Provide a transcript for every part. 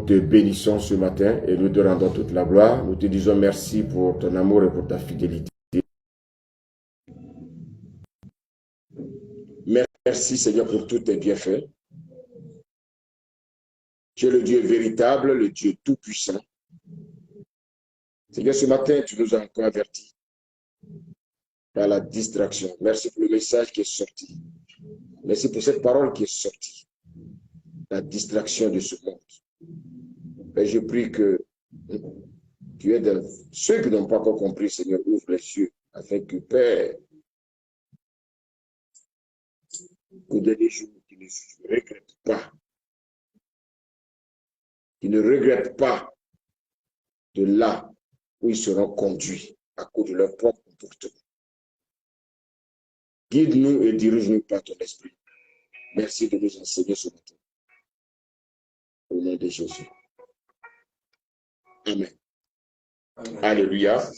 te bénissons ce matin et nous te rendons toute la gloire. Nous te disons merci pour ton amour et pour ta fidélité. Merci Seigneur pour tous tes bienfaits. Tu es le Dieu véritable, le Dieu tout-puissant. Seigneur, ce matin, tu nous as encore avertis par la distraction. Merci pour le message qui est sorti. Merci pour cette parole qui est sortie. La distraction de ce monde. Et je prie que tu aides ceux qui n'ont pas encore compris, Seigneur, ouvre les yeux, afin que, Père, qu'au dernier jour, qu'ils ne regrettent pas, qu'ils ne regrettent pas de là où ils seront conduits à cause de leur propre comportement. Guide-nous et dirige-nous par ton esprit. Merci de nous enseigner ce matin. Au nom de Jésus. Amen. Amen. Alléluia.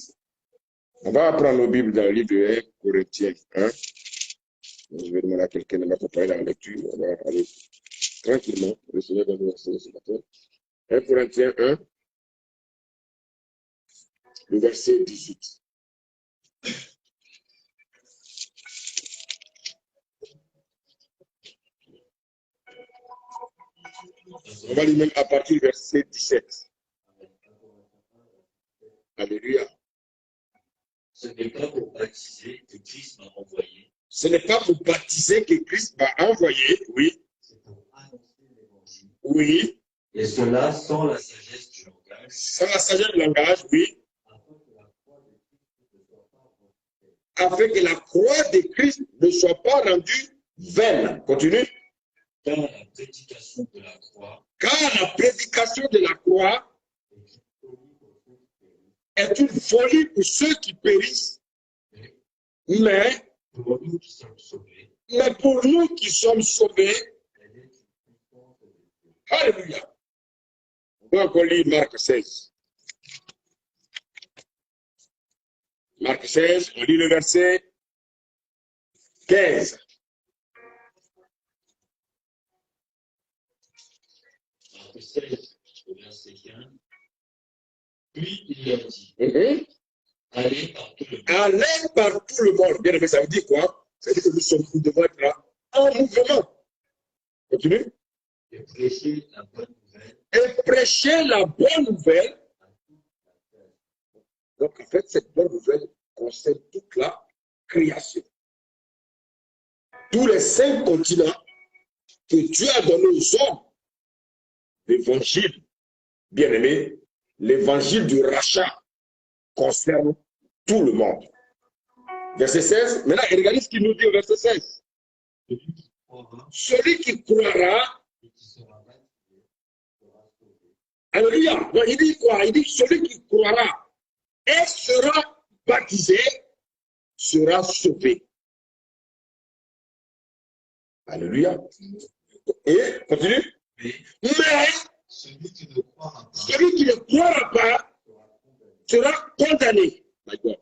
On va apprendre nos Bibles dans le livre de 1 Corinthiens 1. Je vais demander à quelqu'un de m'accompagner dans la lecture. On va aller tranquillement. Le Seigneur va nous enseigner ce matin. 1 Corinthiens 1, le verset 18. On va lire même à partir du verset 17. Alléluia. Ce n'est pas pour baptiser que Christ m'a envoyé. Ce n'est pas pour baptiser que Christ m'a envoyé, oui. C'est pour annoncer l'évangile. Oui. Et cela sans la sagesse du langage. Sans la sagesse du langage, oui. Afin que la croix de Christ ne soit pas rendue vaine. Continue. Car la prédication de la croix. Car la prédication de la croix est une folie pour ceux qui périssent, mais pour nous qui sommes sauvés, Alléluia. On va encore lire Marc 16. Marc 16, on lit le verset 15. Marc 16, le verset 15. Puis il leur dit, allez par tout le monde. Allez par tout le monde. Bien aimé, ça veut dire quoi? Ça veut dire que nous devons être là en mouvement. Continue. Et prêcher la bonne nouvelle. Et prêcher la bonne nouvelle. Donc, en fait, cette bonne nouvelle concerne toute la création. Tous les 5 continents que Dieu a donnés aux hommes. L'évangile, bien aimé, l'évangile du rachat concerne tout le monde. Verset 16. Maintenant, regardez ce qu'il nous dit au verset 16. Celui qui croira. Alléluia. Il dit quoi? Il dit celui qui croira et sera baptisé sera sauvé. Alléluia. Et continue. Mais celui qui ne croira pas sera condamné. My God.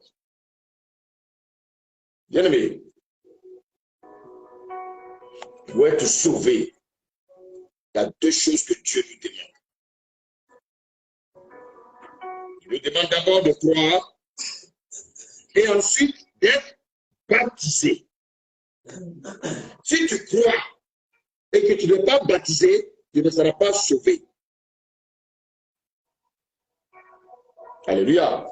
Bien aimé, pour être sauvé, il y a 2 choses que Dieu nous demande. Il nous demande d'abord de croire et ensuite d'être baptisé. Si tu crois et que tu n'es pas baptisé, tu ne seras pas sauvé. Alléluia.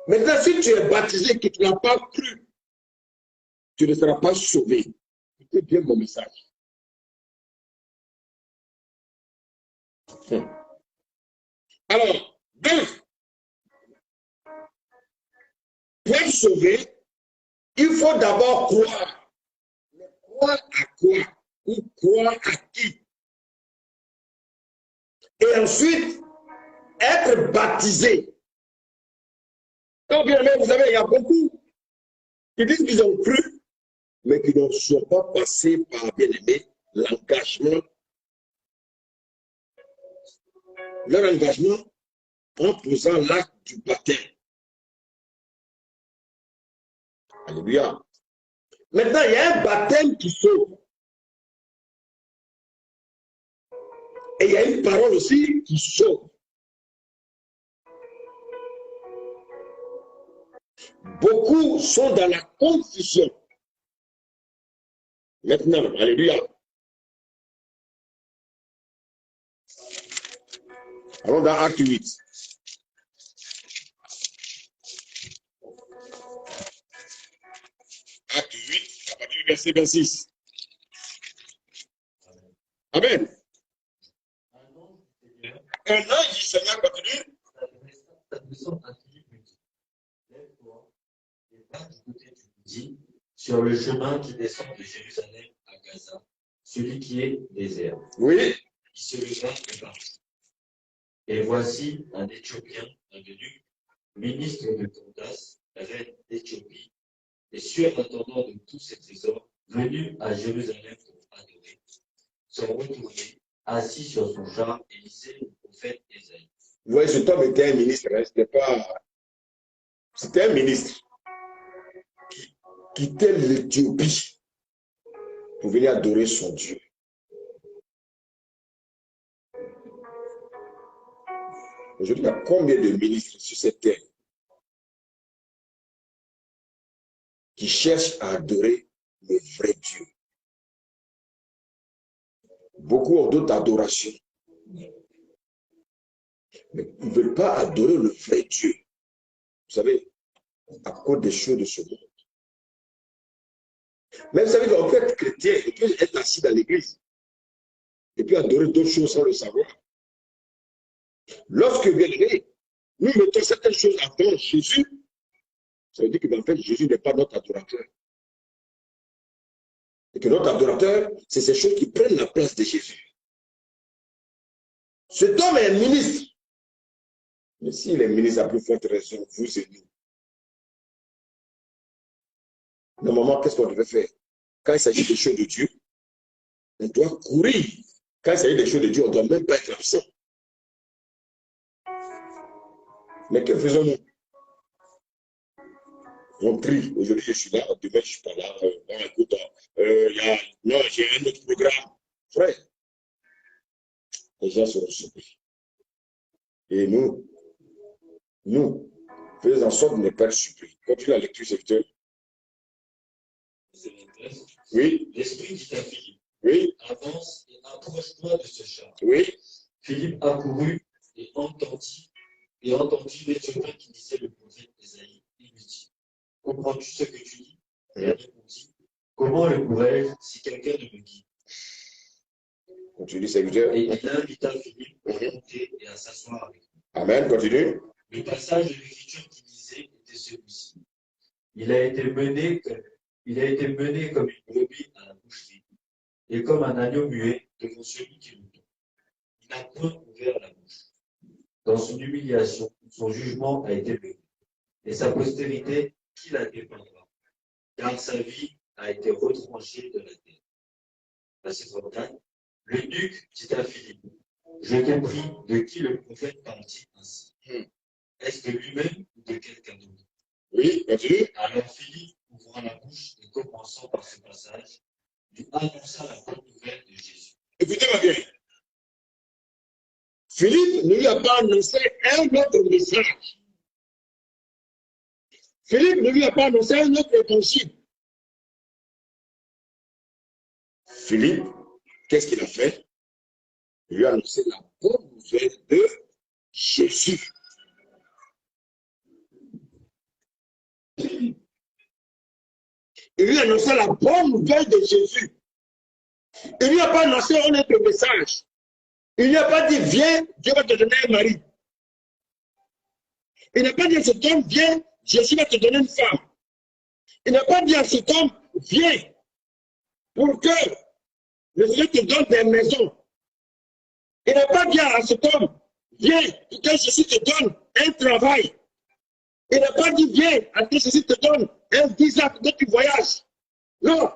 Maintenant, si tu es baptisé et que tu n'as pas cru, tu ne seras pas sauvé. Écoutez bien mon message. Alors, donc, pour être sauvé, il faut d'abord croire. Mais croire à quoi? Ou croire à qui? Et ensuite, être baptisé. Donc, bien aimé, vous savez, il y a beaucoup qui disent qu'ils ont cru, mais qui ne sont pas passés par, bien aimé, l'engagement. Leur engagement en posant l'acte du baptême. Alléluia. Maintenant, il y a un baptême qui sauve. Et il y a une parole aussi qui sauve. Beaucoup sont dans la confusion. Maintenant, alléluia. Allons dans Acte 8. Acte 8, à partir du verset 26. Amen. Un ange du Seigneur continue. Sur le chemin qui descend de Jérusalem à Gaza, celui qui est désert. Oui. Il se leva et partit. Et voici un Éthiopien, un eunuque, ministre de Candace, reine d'Éthiopie, et surintendant de tous ses trésors, venu à Jérusalem pour adorer, sont retournés, assis sur son char, et lisait le prophète Ésaïe. Vous voyez, cet homme était un ministre, hein, c'était un ministre qui quittait l'Éthiopie pour venir adorer son Dieu. Aujourd'hui, il y a combien de ministres sur cette terre qui cherchent à adorer le vrai Dieu? Beaucoup ont d'autres adorations, mais ils ne veulent pas adorer le vrai Dieu. Vous savez, à cause des choses de ce monde. Mais vous savez qu'on peut être chrétien et puis être assis dans l'église et puis adorer d'autres choses sans le savoir. Lorsque bien aimé, nous mettons certaines choses avant Jésus, ça veut dire que en fait, Jésus n'est pas notre adorateur. Et que notre adorateur, c'est ces choses qui prennent la place de Jésus. Cet homme est un ministre. Mais s'il est ministre, à plus forte raison, vous et nous. Normalement, qu'est-ce qu'on devait faire? Quand il s'agit des choses de Dieu, on doit courir. Quand il s'agit des choses de Dieu, on ne doit même pas être absent. Mais que faisons-nous? On prie. Aujourd'hui, je suis là, demain, je ne suis pas là. Écoute, non, j'ai un autre programme. Frère, les gens seront surpris. Et nous, faisons en sorte de ne pas être surpris. Continue la lecture, secteur. Oui. L'Esprit dit à Philippe, oui. Avance et approche-toi de ce char. Oui. Philippe accourut et entendit l'Éthiopien qui disait le prophète Ésaïe. Il lui dit, comprends-tu ce que tu dis? Et il répondit, comment le pourrais-je si quelqu'un ne me guide? Continue, serviteur. Et il invita Philippe à monter et à s'asseoir avec lui. Amen, continue. Le passage de l'Écriture qui disait était celui-ci. Il a été mené comme une brebis à la boucherie, et comme un agneau muet devant celui qui le tond. Il n'a point ouvert la bouche. Dans son humiliation, son jugement a été levé, et sa postérité, qui la défendra? Car sa vie a été retranchée de la terre. Verset 34. L'eunuque dit à Philippe, je t'ai pris, de qui le prophète parle-t-il ainsi? Est-ce de lui-même ou de quelqu'un d'autre? Oui, continue. Alors Philippe ouvrant la bouche et commençant par ce passage, lui annonça la bonne nouvelle de Jésus. Écoutez-moi bien. Philippe ne lui a pas annoncé un autre message. Philippe ne lui a pas annoncé un autre évangile. Philippe, qu'est-ce qu'il a fait? Il lui a annoncé la bonne nouvelle de Jésus. Il lui a annoncé la bonne nouvelle de Jésus. Il ne lui a pas annoncé un autre message. Il ne lui a pas dit, viens, Dieu va te donner un mari. Il n'a pas dit à cet homme, viens, Jésus va te donner une femme. Il n'a pas dit à cet homme, viens, pour que le Seigneur te donne des maisons. Il n'a pas dit à cet homme, viens, pour que Jésus te donne un travail. Il n'a pas dit, viens, pour que Jésus te donne un visa pour que tu voyages. Non.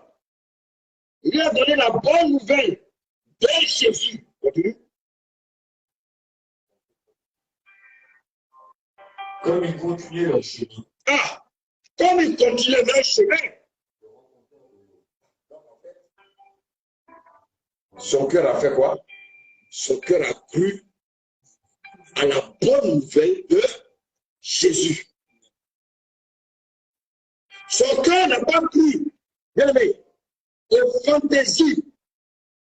Il lui a donné la bonne nouvelle de Jésus. Continue. Comme ils continuaient leur chemin. Comme ils continuaient leur chemin. Son cœur a fait quoi? son cœur a cru à la bonne nouvelle de Jésus. Son cœur n'a pas cru, bien aimé, aux fantaisies,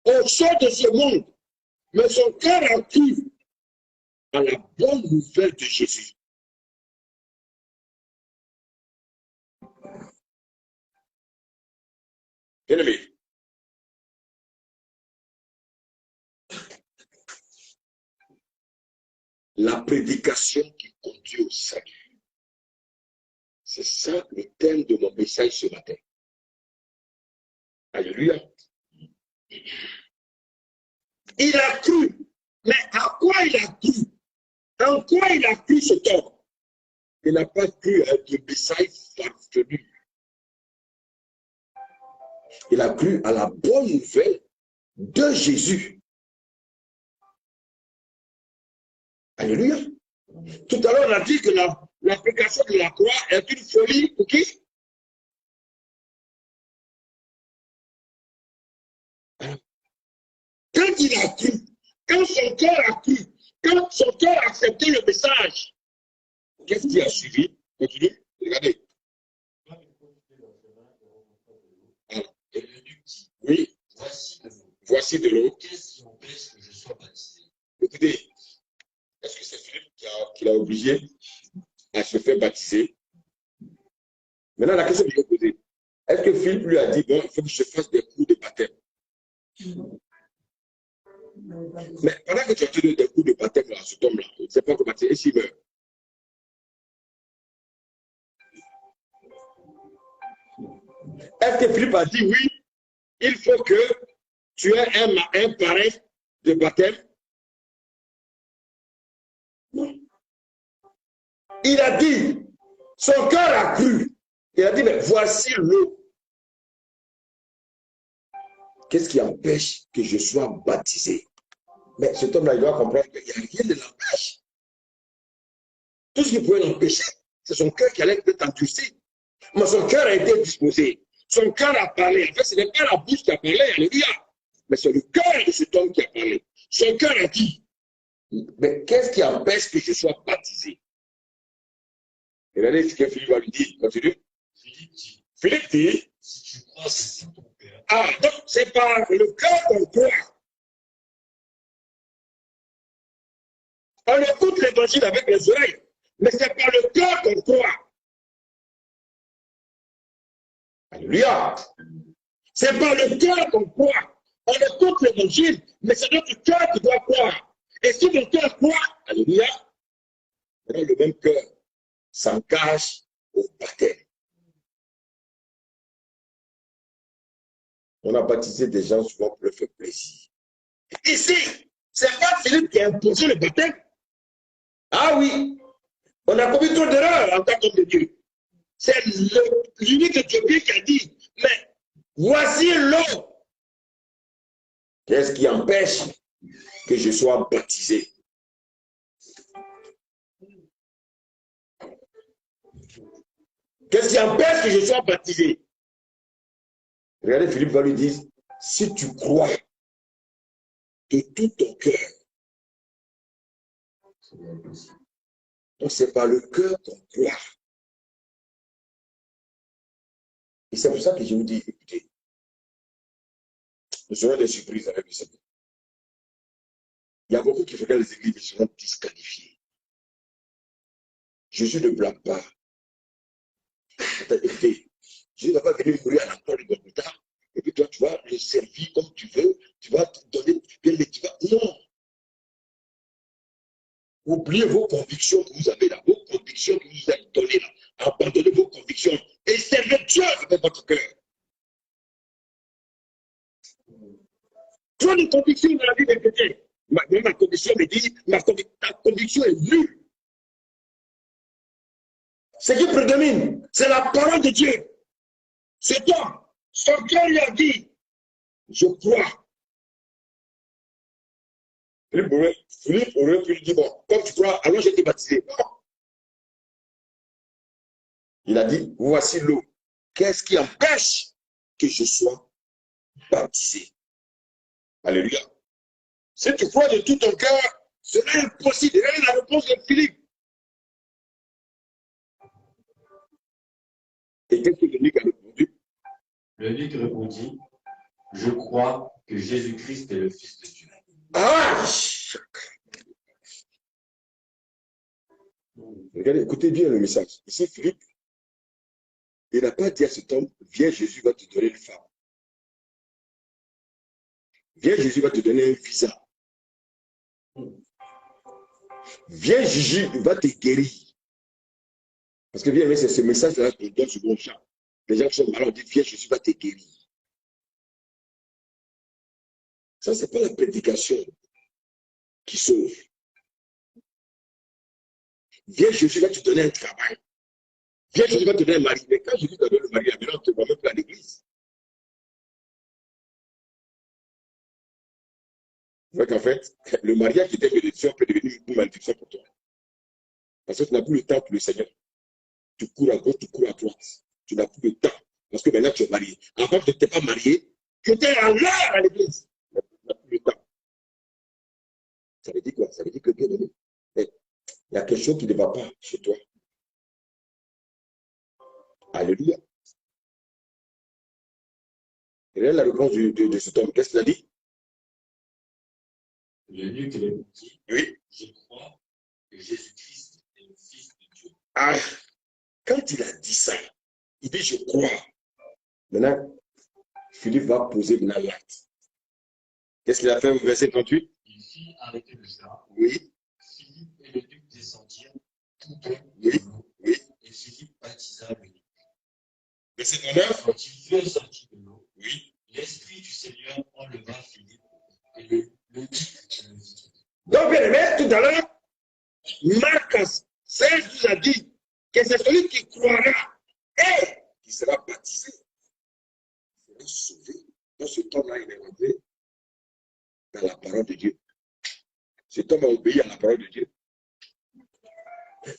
aux choses de ce monde, mais son cœur a cru à la bonne nouvelle de Jésus. Bien aimé, la prédication qui conduit au salut. C'est ça le thème de mon message ce matin. Alléluia. Il a cru. Mais à quoi il a cru? En quoi il a cru cet homme? Il n'a pas cru à un message farfelu. Il a cru à la bonne nouvelle de Jésus. Alléluia. Tout à l'heure, on a dit que l'application de la croix est une folie pour qui? Quand il a cru, quand son cœur a cru, quand son cœur a accepté le message, qu'est-ce qui a suivi? Continuez, regardez. Oui, voici de l'eau. Qu'est-ce qui empêche que je sois baptisé? Écoutez, est-ce que c'est Philippe qui l'a obligé à se faire baptiser? Maintenant, la question que je vais poser, est-ce que Philippe lui a dit, bon, il faut que je fasse des cours de baptême? Mais pendant que tu as tenu des cours de baptême là, cet homme-là, il ne sait pas comment baptiser, et s'il meurt? Est-ce que Philippe a dit, oui, il faut que tu aies un parrain de baptême? Non. Il a dit, son cœur a cru. Il a dit, mais voici l'eau. Qu'est-ce qui empêche que je sois baptisé? Mais cet homme-là, il doit comprendre qu'il n'y a rien de l'empêche. Tout ce qui pouvait l'empêcher, c'est son cœur qui allait être endurci. Mais son cœur a été disposé. Son cœur a parlé. En fait, ce n'est pas la bouche qui a parlé, alléluia. Mais c'est le cœur de cet homme qui a parlé. Son cœur a dit, mais qu'est-ce qui empêche que je sois baptisé? Regardez ce que Philippe va lui dire. Continue. Philippe dit, si tu crois, c'est ton cœur. Ah, donc c'est par le cœur qu'on croit. On écoute l'évangile avec les oreilles, mais c'est par le cœur qu'on croit. Alléluia. C'est par le cœur qu'on croit. On écoute l'évangile, mais c'est notre cœur qui doit croire. Et si mon cœur croit, alléluia, alors le même cœur s'engage au baptême. On a baptisé des gens souvent pour leur faire plaisir. Ici, c'est pas Philippe qui a imposé le baptême. Ah oui, on a commis trop d'erreurs en tant qu'homme de Dieu. C'est l'unique Éthiopien qui a dit, mais voici l'eau. Qu'est-ce qui empêche que je sois baptisé? Qu'est-ce qui empêche que je sois baptisé? Regardez, Philippe va lui dire, si tu crois de tout ton cœur, donc c'est par le cœur qu'on croit. Et c'est pour ça que je vous dis, écoutez, nous aurons des surprises avec le Seigneur. Il y a beaucoup qui font que les églises seront disqualifiées. Jésus ne blâme pas. Écoutez, Jésus n'a pas venu mourir à la croix de Golgotha, et puis toi, tu vas le servir comme tu veux, tu vas te donner bien, mais tu vas. Non! Oubliez vos convictions que vous avez là, vos convictions que vous avez données là. Abandonnez vos convictions et servez Dieu avec votre cœur. Trop de convictions dans la vie des chrétiens. Ma conviction me dit, ta conviction est nulle. Ce qui prédomine, c'est la parole de Dieu. C'est toi. Son cœur lui a dit, je crois. Philippe aurait pu lui dire, bon, comme tu crois, alors j'ai été baptisé. Non. Il a dit, voici l'eau. Qu'est-ce qui empêche que je sois baptisé? Alléluia. Si tu crois de tout ton cœur, cela est impossible. Et la réponse de Philippe. Et qu'est-ce que l'eunuque a répondu? L'eunuque répondit, je crois que Jésus-Christ est le Fils de Dieu. Ah! Regardez, écoutez bien le message. Ici, Philippe, il n'a pas dit à cet homme, viens, Jésus va te donner une femme. Viens, Jésus va te donner un visa. Viens, Jésus va te guérir. Parce que bien, c'est ce message-là qu'on donne sur mon champ. Les gens qui sont malades, on dit, viens, Jésus va te guérir. Ça, ce n'est pas la prédication qui sauve. Viens, Jésus va te donner un travail. Viens, Jésus va te donner un mari. Mais quand Jésus te donne le mari, maintenant, on ne te voit même plus à l'église. Donc, en fait, le mariage qui était bénédiction peut devenir une malédiction pour toi. Parce que tu n'as plus le temps pour le Seigneur. Tu cours à gauche, tu cours à droite. Tu n'as plus le temps. Parce que maintenant, tu es marié. Avant, tu n'étais pas marié. Tu étais à l'heure à l'église. Tu n'as plus le temps. Ça veut dire quoi? Ça veut dire que, bien aimé, il y a quelque chose qui ne va pas chez toi. Alléluia. Et là, la réponse de cet homme, qu'est-ce qu'il a dit? L'eunuque répondit, oui, je crois que Jésus-Christ est le Fils de Dieu. Ah, quand il a dit ça, il dit je crois. Maintenant, Philippe va poser maintenant l'acte. Qu'est-ce qu'il a fait au verset 38? Il fit arrêter le char. Oui. Philippe et l'eunuque descendirent tous deux oui, de l'eau. Oui. Et Philippe baptisa l'eunuque. Verset 39. Quand ils furent sortis de l'eau, oui, l'Esprit du Seigneur enleva Philippe et l'eunuque le vit. Donc, bien aimé, tout à l'heure, Marc 16 nous a dit que c'est celui qui croira et qui sera baptisé. Il sera sauvé. Dans ce temps-là, il est rentré dans la parole de Dieu. Cet homme a obéi à la parole de Dieu.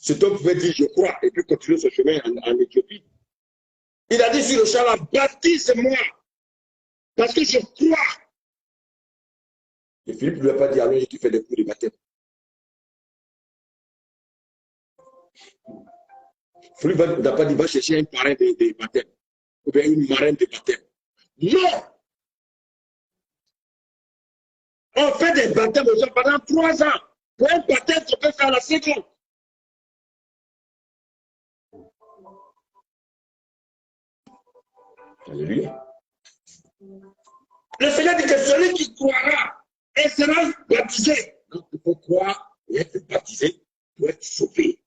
Cet homme pouvait dire je crois et puis continuer son chemin en Éthiopie. Il a dit sur le champ là, baptise-moi parce que je crois. Et Philippe ne lui a pas dit alors tu fais des cours de baptême. Philippe n'a pas dit va chercher un parrain de baptême ou bien une marraine de baptême. Non! On fait des baptêmes aux gens pendant 3 ans. Pour un baptême, tu peux faire la seconde. Alléluia. Le Seigneur dit que celui qui croira et sera baptisé. Donc, il faut croire et être baptisé pour être sauvé.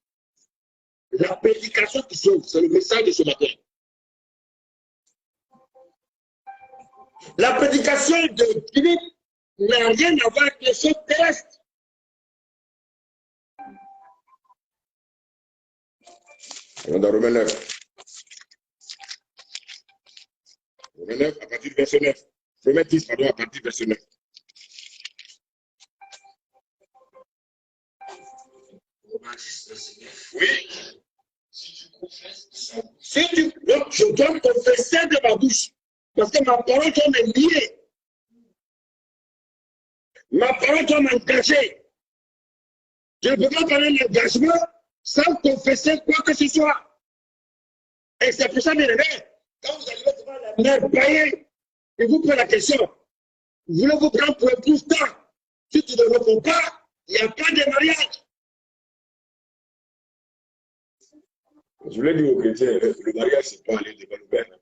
La prédication qui sauve, c'est le message de ce matin. La prédication de Philippe n'a rien à voir avec les choses terrestres. Allons dans Romains 9. Romains 9, à partir du verset 9. Romains 10, pardon, à partir du verset 9. Romains 10, verset 9. Oui. Si tu confesses de ta bouche. Donc, je dois confesser de ma bouche. Parce que ma parole doit me lier. Ma parole doit m'engager. Je ne peux pas parler d'engagement sans confesser quoi que ce soit. Et c'est pour ça, bien aimé, quand vous arrivez devant la mère païenne, et vous posez la question, voulez-vous prendre pour épouse tant? Si tu ne réponds pas, il n'y a pas de mariage. Je voulais dire aux chrétiens, le mariage, ce n'est pas aller devant le père.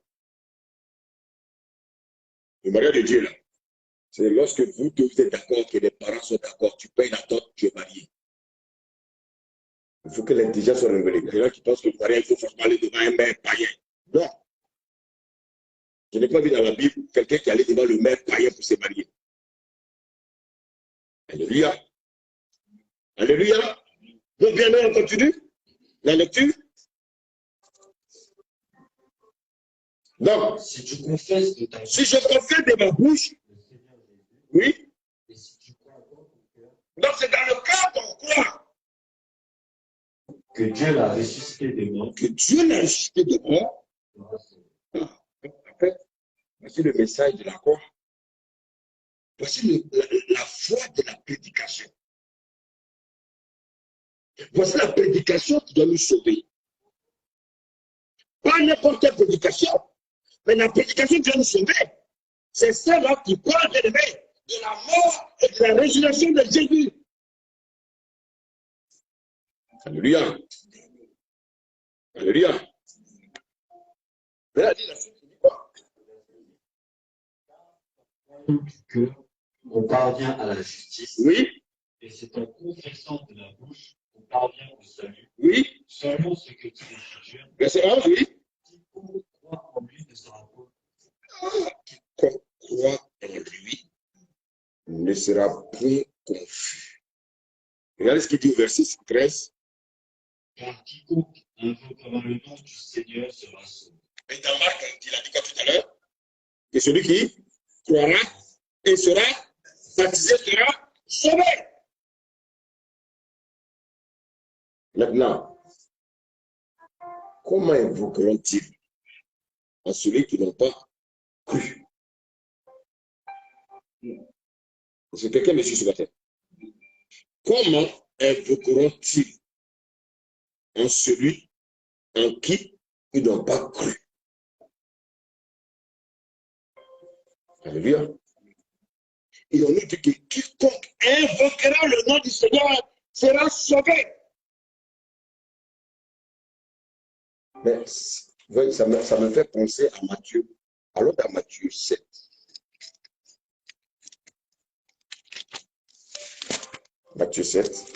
Le mariage de Dieu, là, c'est lorsque vous deux êtes d'accord, que les parents sont d'accord, tu payes la dot, tu es marié. Il faut que l'intelligence soit révélée. Il y en a qui pensent que le mariage, il faut forcément aller devant un maire païen. Non. Je n'ai pas vu dans la Bible quelqu'un qui allait devant le maire païen pour se marier. Alléluia. Alléluia. Donc, bien, on continue la lecture. Donc, Si tu confesses de ta bouche, si je confesse de ma bouche, le Seigneur Jésus, oui, et si tu crois dans ton cœur donc c'est dans le cas qu'on croit que Dieu l'a ressuscité des morts, que Dieu l'a ressuscité de mort. En fait, voici le message de la croix. Voici la foi de la prédication. Voici la prédication qui doit nous sauver. Pas n'importe quelle prédication, mais la prédication qui doit nous sauver. C'est celle-là qui parle de la mort et de la résurrection de Jésus. Alléluia. Alléluia. Mais là, dit la suite, que on parvient à la justice. oui. Et c'est en confessant de la bouche qu'on parvient au salut. Oui. Selon ce que dit l'Écriture. Verset 11, oui. Quiconque croit en lui ne sera pas. Quiconque croit en lui ne sera point confus. Regardez ce qu'il dit au verset 13. Car quiconque invoquera le nom du Seigneur sera sauvé. Et dans Marc, il a dit quoi tout à l'heure? Que celui qui croira et sera baptisé sera sauvé. Maintenant, comment invoqueront-ils à celui qui n'ont pas cru? Est-ce que quelqu'un me suit ce matin? Comment invoqueront-ils en celui en qui ils n'ont pas cru? Alléluia. Il en est dit que quiconque invoquera le nom du Seigneur sera sauvé. Mais ça me fait penser à Matthieu. Allons dans Matthieu 7. Matthieu 7.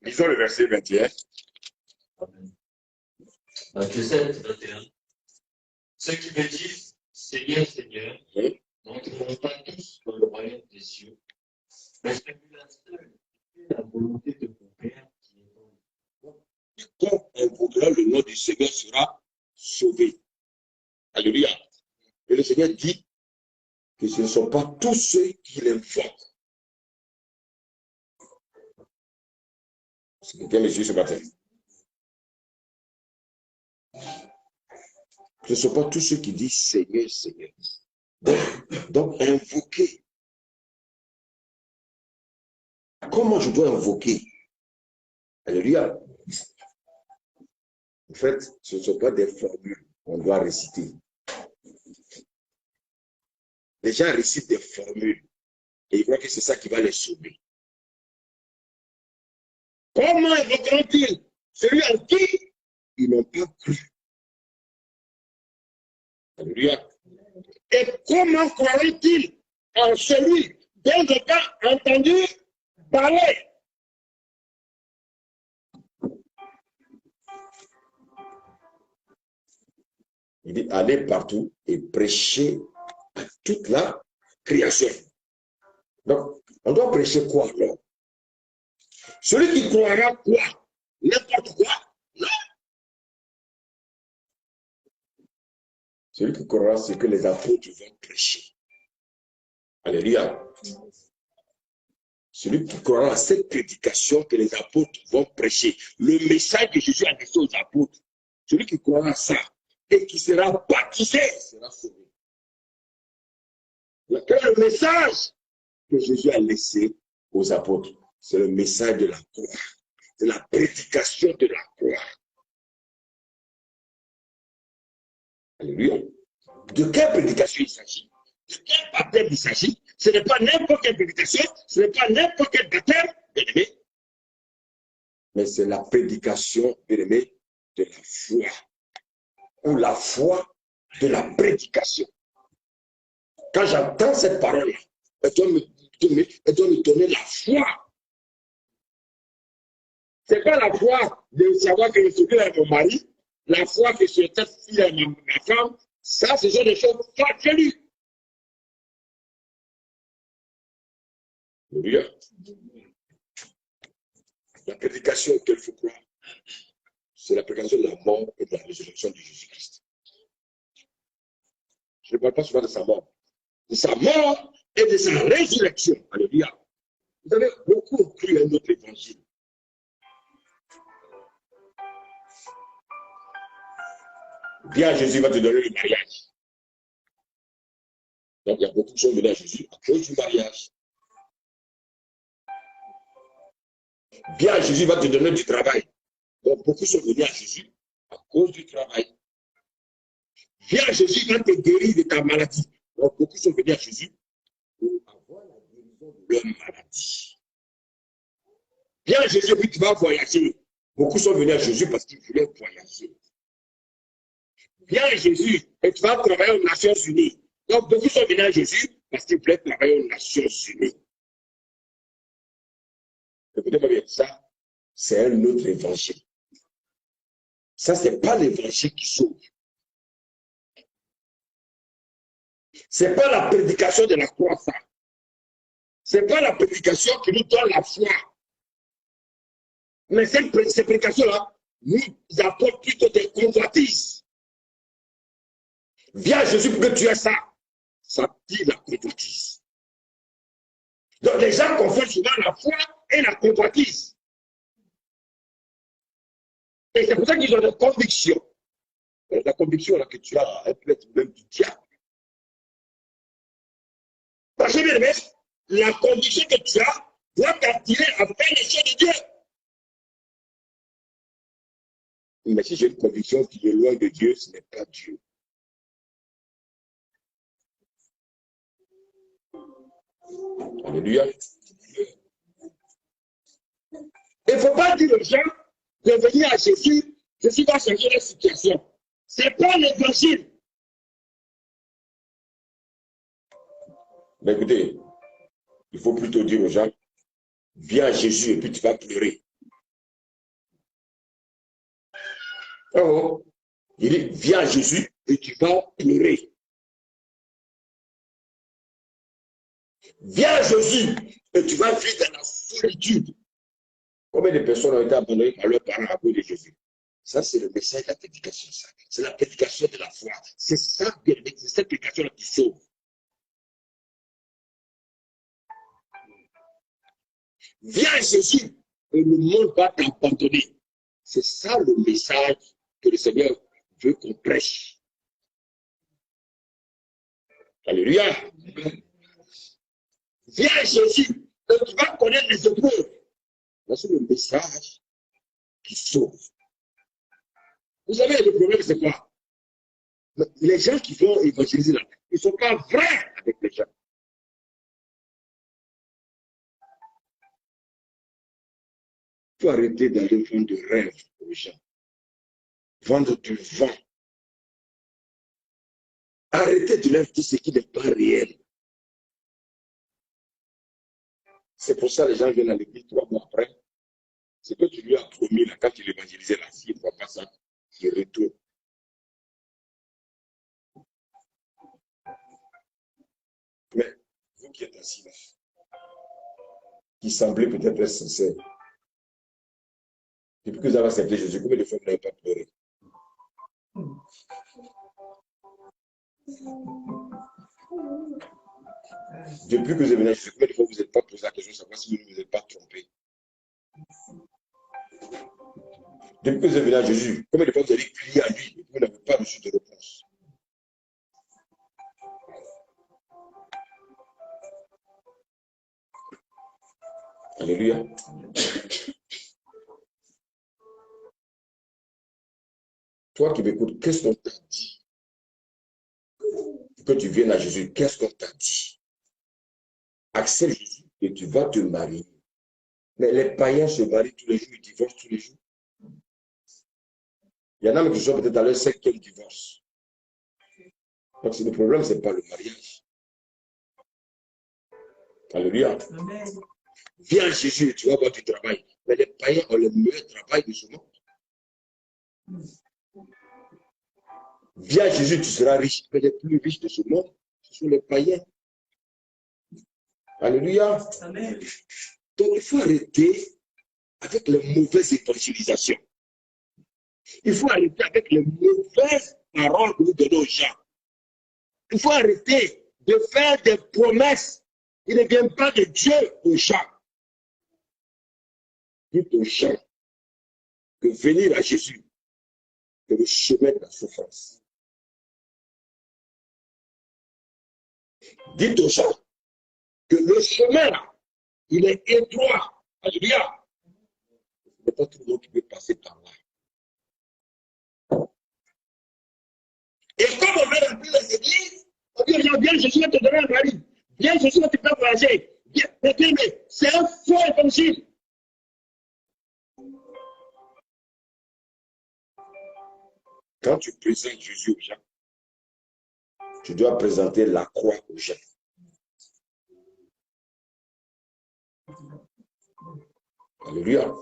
Lisons le verset 21. Matthieu 7, 21. Ceux qui me disent Seigneur, Seigneur, n'entreront pas tous dans le royaume des cieux, mais celui-là seul qui fait la volonté de mon Père qui est dans le ciel. Quiconque invoquera le nom du Seigneur sera sauvé. Alléluia. Et le Seigneur dit que ce ne sont pas tous ceux qui l'invoquent. C'est quelqu'un me suit ce matin. Ce ne sont pas tous ceux qui disent Seigneur, Seigneur. Donc invoquer. Comment je dois invoquer? Alléluia. En fait, ce ne sont pas des formules qu'on doit réciter. Les gens récitent des formules et ils croient que c'est ça qui va les sauver. Comment invoqueront-ils celui en qui ils n'ont pas cru? Alléluia. Et comment croiront-ils en celui dont ils n'ont pas entendu parler? Il dit, allez partout et prêchez à toute la création. Donc, on doit prêcher quoi alors? Celui qui croira quoi? N'importe quoi? Non. Celui qui croira ce que les apôtres vont prêcher. Alléluia. Celui qui croira à cette prédication que les apôtres vont prêcher, le message que Jésus a laissé aux apôtres, celui qui croira à ça et qui sera baptisé sera sauvé. Le message que Jésus a laissé aux apôtres, c'est le message de la croix, c'est la prédication de la croix. Alléluia. De quelle prédication il s'agit? De quel baptême il s'agit? Ce n'est pas n'importe quelle prédication, ce n'est pas n'importe quel baptême, bien-aimé, mais c'est la prédication, bien-aimé, de la foi, ou la foi de la prédication. Quand j'entends cette parole, elle doit me donner la foi. Ce n'est pas la foi de savoir que celui est mon mari, la foi que cette fille est ma femme, ça, ce sont des choses farfelues. Alléluia. La prédication auquel il faut croire, c'est la prédication de la mort et de la résurrection de Jésus-Christ. Je ne parle pas souvent de sa mort. De sa mort et de sa résurrection. Alléluia. Vous avez beaucoup cru à notre évangile. Bien, Jésus va te donner le mariage. Donc, il y a beaucoup qui sont venus à Jésus à cause du mariage. Viens à Jésus, il va te donner du travail. Donc, beaucoup sont venus à Jésus à cause du travail. Viens à Jésus, il va te guérir de ta maladie. Donc, beaucoup sont venus à Jésus pour avoir la guérison de leur maladie. Viens à Jésus, puis tu vas voyager. Beaucoup sont venus à Jésus parce qu'ils voulaient voyager. Viens à Jésus et tu vas travailler aux Nations Unies. Donc, beaucoup sont venus à Jésus parce qu'ils voulaient travailler aux Nations Unies. Écoutez-moi bien, ça, c'est un autre évangile. Ça, ce n'est pas l'évangile qui sauve. Ce n'est pas la prédication de la croix, ça. Ce n'est pas la prédication qui nous donne la foi. Mais ces prédications-là nous apportent plutôt des convoitises. Viens à Jésus pour que tu aies ça. Ça dit la convoitise. Donc les gens confondent souvent la foi et la convoitise. Et c'est pour ça qu'ils ont des convictions. Et la conviction là, que tu as, elle peut être même du diable. Parce que bien aimé, la conviction que tu as doit t'attirer à faire les choses de Dieu. Mais si j'ai une conviction qui est loin de Dieu, ce n'est pas Dieu. Alléluia. Il ne faut pas dire aux gens de venir à Jésus, Jésus va changer la situation. Ce n'est pas l'évangile. Mais écoutez, il faut plutôt dire aux gens, viens à Jésus et puis tu vas pleurer. Oh, il dit, viens à Jésus et tu vas pleurer. Viens à Jésus et tu vas vivre dans la solitude. Combien de personnes ont été abandonnées par leurs parents à cause de Jésus? Ça, c'est le message de la prédication. C'est la prédication de la foi. C'est ça, c'est cette prédication-là qui sauve. Viens à Jésus et le monde va t'abandonner. C'est ça le message que le Seigneur veut qu'on prêche. Alléluia. Viens à Jésus et tu vas connaître les épreuves. C'est le message qui sauve. Vous savez, le problème, c'est quoi? Les gens qui vont évangéliser là, ils ne sont pas vrais avec les gens. Il faut arrêter d'aller vendre de rêves aux gens. Vendre du vent. Arrêtez de leur dire ce qui n'est pas réel. C'est pour ça que les gens viennent à l'église 3 mois après. Ce que tu lui as promis là, quand il évangélisait là, s'il ne voit pas ça, il retourne. Mais vous qui êtes assis là, qui semblez peut-être sincère, depuis que vous avez accepté Jésus, combien de fois vous n'avez pas pleuré? Depuis que vous êtes venu à Jésus, combien de fois vous n'êtes pas posé la question de savoir si vous ne vous êtes pas trompé? Depuis que vous êtes venu à Jésus, combien de fois vous avez crié à lui et vous n'avez pas reçu de réponse? Alléluia. Toi qui m'écoutes, qu'est-ce qu'on t'a dit? Que tu viennes à Jésus, qu'est-ce qu'on t'a dit? Accepte Jésus et tu vas te marier. Mais les païens se marient tous les jours, ils divorcent tous les jours. Il y en a même qui sont peut-être à leur 5e divorce. Donc le problème, ce n'est pas le mariage. Alléluia. Amen. Viens à Jésus et tu vas avoir du travail. Mais les païens ont le meilleur travail de ce monde. Viens à Jésus, tu seras riche. Mais les plus riches de ce monde, ce sont les païens. Alléluia. Amen. Donc il faut arrêter avec les mauvaises évangélisations. Il faut arrêter avec les mauvaises paroles que nous donnons aux gens. Il faut arrêter de faire des promesses qui ne viennent pas de Dieu aux gens. Dites aux gens que venir à Jésus est le chemin de la souffrance. Dites aux gens que le chemin, là, il est étroit. Alléluia. Ce n'est pas tout le monde qui peut passer par là. Et comme on veut remplir les églises, on dit aux gens, viens, Jésus va te donner un mari. Viens, Jésus va te faire voyager. Mais c'est un faux évangile. Quand tu présentes Jésus aux gens, tu dois présenter la croix aux gens. Alléluia.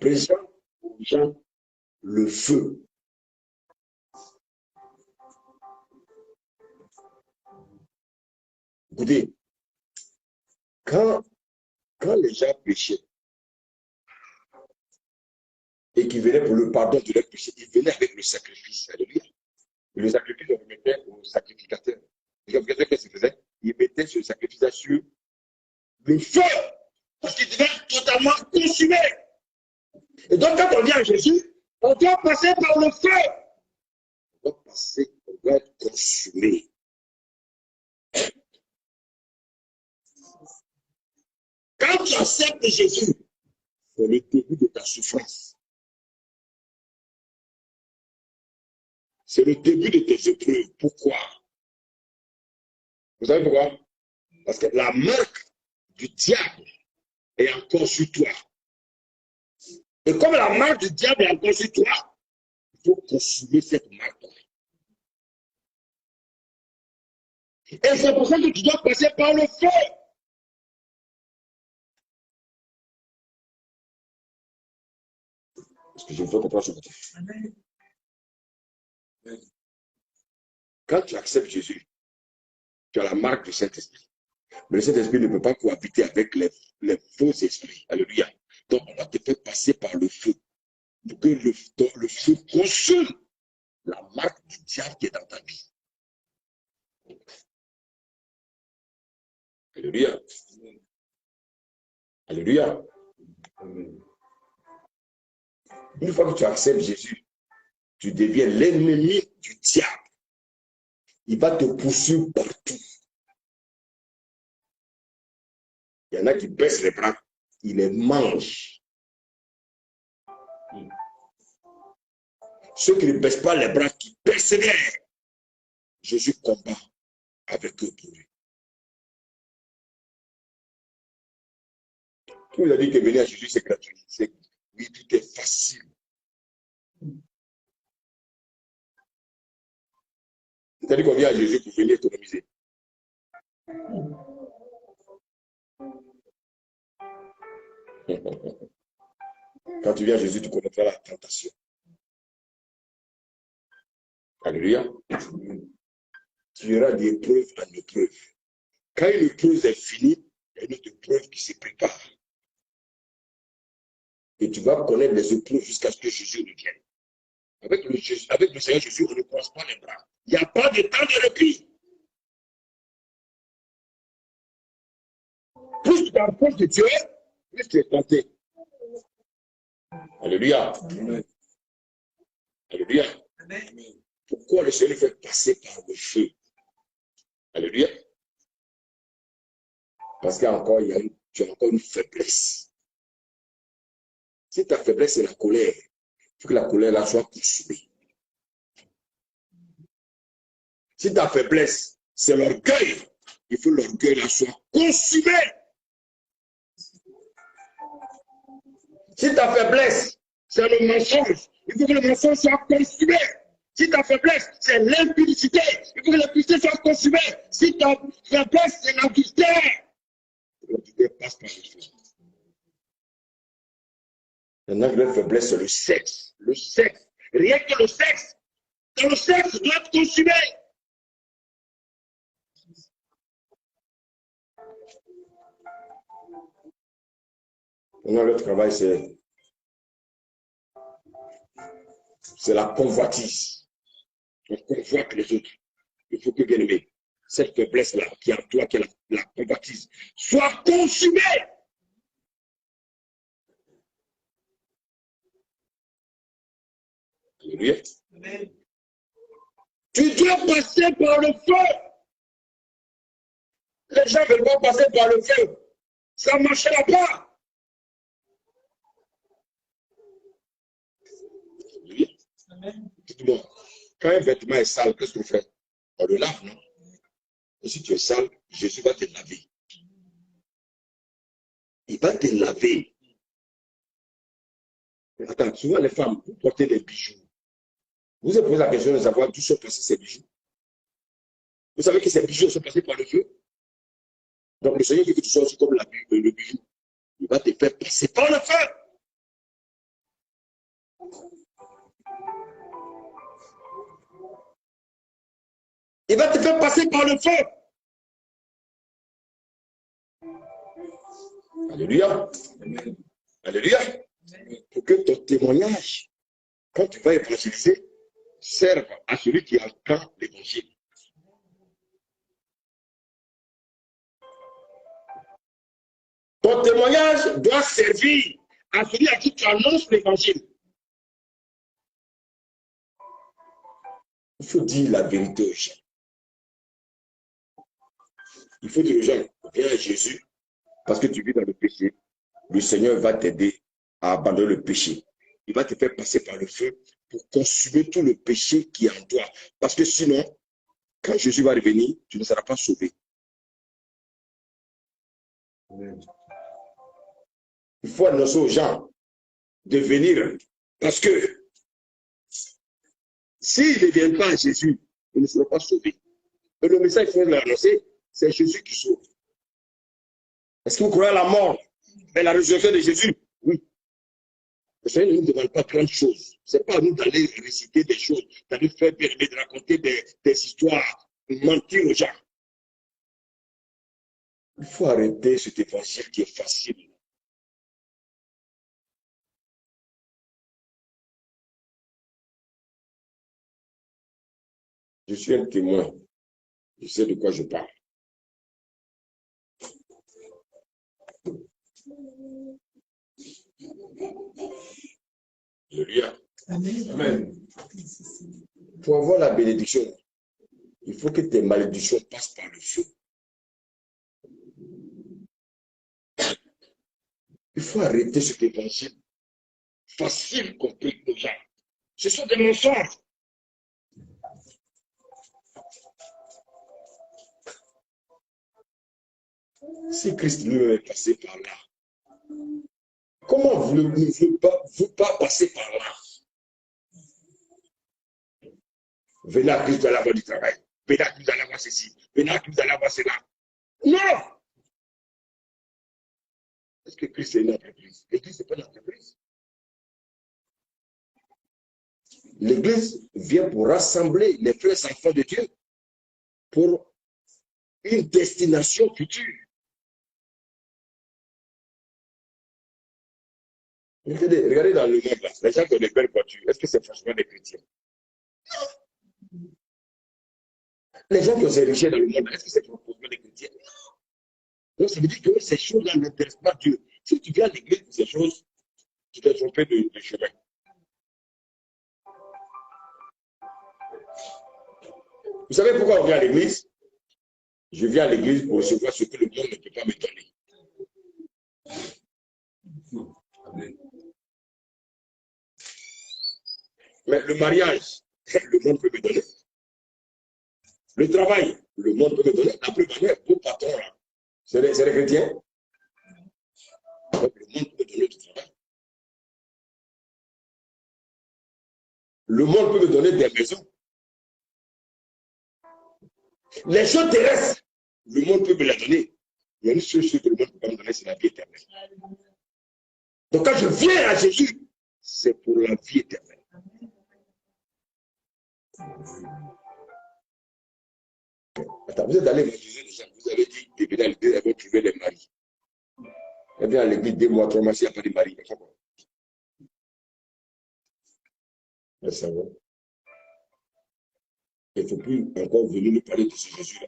Présente aux gens le feu. Écoutez, quand les gens péchaient et qu'ils venaient pour le pardon de leurs péchés, ils venaient avec le sacrifice. Alléluia. Et le sacrifice, on le mettait au sacrificateur. Et vous savez qu'est-ce qu'il faisait? Il mettait ce sacrifice sur le feu, parce qu'il devait être totalement consumé. Et donc, quand on vient à Jésus, on doit passer par le feu. On doit passer, on doit être consumé. Quand tu acceptes Jésus, c'est le début de ta souffrance. C'est le début de tes épreuves. Pourquoi? Vous savez pourquoi? Parce que la marque du diable est encore sur toi. Et comme la marque du diable est encore sur toi, il faut consommer cette marque. Et c'est pour ça que tu dois passer par le feu. Parce que je veux comprendre ce côté. Quand tu acceptes Jésus, tu as la marque du Saint-Esprit. Mais le Saint-Esprit ne peut pas cohabiter avec les faux esprits. Alléluia. Donc, on va te faire passer par le feu. Pour que le feu consume la marque du diable qui est dans ta vie. Alléluia. Alléluia. Une fois que tu acceptes Jésus, tu deviens l'ennemi du diable. Il va te poursuivre partout. Il y en a qui baissent les bras, ils les mangent. Ceux qui ne baissent pas les bras, qui persévèrent, Jésus combat avec eux pour lui. Qui vous a dit que venir à Jésus, c'est gratuit? Oui, tout est facile. C'est-à-dire qu'on vient à Jésus pour venir économiser. Quand tu viens à Jésus, tu connaîtras la tentation. Alléluia. Tu auras des épreuves en épreuve. Quand une épreuve est finie, il y a une autre épreuve qui se prépare. Et tu vas connaître les épreuves jusqu'à ce que Jésus revienne. Avec le Seigneur Jésus, on ne croise pas les bras. Il n'y a pas de temps de répit. Plus tu t'approches de Dieu, plus tu es tenté. Alléluia. Amen. Alléluia. Amen. Pourquoi le Seigneur fait passer par le feu? Alléluia. Parce qu'il y a encore, tu as encore une faiblesse. Si ta faiblesse est la colère, il faut que la colère là soit consumée. Si ta faiblesse, c'est l'orgueil, il faut que l'orgueil là soit consumé. Si ta faiblesse, c'est le mensonge, il faut que le mensonge soit consumé. Si ta faiblesse, c'est l'impudicité, il faut que l'impudicité soit consumée. Si ta faiblesse, c'est l'adultère, l'adultère passe par les choses. Maintenant, la faiblesse, c'est le sexe. Le sexe. Rien que le sexe. Dans le sexe doit être consumé. Maintenant, le travail, c'est la convoitise. On convoite les autres. Il faut que, bien aimé, cette faiblesse-là, qui est en toi, qui est la convoitise, soit consumée. Alléluia. Tu dois passer par le feu. Les gens veulent pas passer par le feu. Ça ne marchera pas. Dites-moi, quand un vêtement est sale, qu'est-ce qu'on fait? On le lave, non? Et si tu es sale, Jésus va te laver. Il va te laver. Attends, souvent les femmes, vous portez des bijoux. Vous avez posé la question de savoir d'où sont passés ces bijoux. Vous savez que ces bijoux sont passés par le feu. Donc le Seigneur veut que tu sois aussi comme le bijou. Il va te faire passer par le feu. Il va te faire passer par le feu. Alléluia. Alléluia. Pour que ton témoignage, quand tu vas évangéliser, serve à celui qui entend l'évangile. Ton témoignage doit servir à celui à qui tu annonces l'évangile. Il faut dire la vérité aux gens. Il faut dire aux gens, viens à Jésus, parce que tu vis dans le péché. Le Seigneur va t'aider à abandonner le péché. Il va te faire passer par le feu pour consumer tout le péché qui est en toi. Parce que sinon, quand Jésus va revenir, tu ne seras pas sauvé. Il faut annoncer aux gens de venir. Parce que s'ils ne viennent pas à Jésus, ils ne seront pas sauvés. Et le message qu'il faut leur annoncer, c'est Jésus qui sauve. Est-ce que vous croyez à la mort et la résurrection de Jésus? Oui. Le Seigneur ne nous demande pas grandes choses. Ce n'est pas à nous d'aller réciter des choses, d'aller faire bien, de raconter des histoires, de mentir aux gens. Il faut arrêter cet évangile qui est facile. Je suis un témoin. Je sais de quoi je parle. Alléluia. Amen. Pour avoir la bénédiction, il faut que tes malédictions passent par le feu. Il faut arrêter cet évangile facile qu'on prie aux gens. Ce sont des mensonges. Si Christ lui est passé par là, comment vous ne voulez pas passer par là? Venez à Christ, vous allez avoir du travail. Venez à Christ, vous allez avoir ceci. Venez à Christ, vous allez avoir cela. Non! Est-ce que Christ est une entreprise? L'Église, ce n'est pas une entreprise. L'Église vient pour rassembler les frères enfants de Dieu pour une destination future. Regardez dans le monde, là, les gens qui ont des belles voitures, est-ce que c'est franchement des chrétiens? Non. Les gens qui ont hérité dans le monde, est-ce que c'est franchement des chrétiens? Non. Donc, ça veut dire que ces choses-là n'intéressent pas Dieu. Si tu viens à l'église pour ces choses, tu t'es trompé de chemin. Vous savez pourquoi on vient à l'église? Je viens à l'église pour recevoir ce que le monde ne peut pas me donner. Mais le mariage, le monde peut me donner. Le travail, le monde peut me donner. La plus manière, vos patrons là, c'est les chrétiens. Donc, le monde peut me donner du travail. Le monde peut me donner des maisons. Les choses terrestres, le monde peut me les donner. Il y a une seule chose que le monde ne peut pas me donner, c'est la vie éternelle. Donc quand je viens à Jésus, c'est pour la vie éternelle. Attends, vous êtes allé évangéliser les gens, vous avez dit, venez à l'église, elles vont trouver les maris. Elle vient à l'église 2 mois, 3 mois, s'il n'y a pas de mari. Mais ça va. Il ne faut plus encore venir nous parler de ce Jésus-là.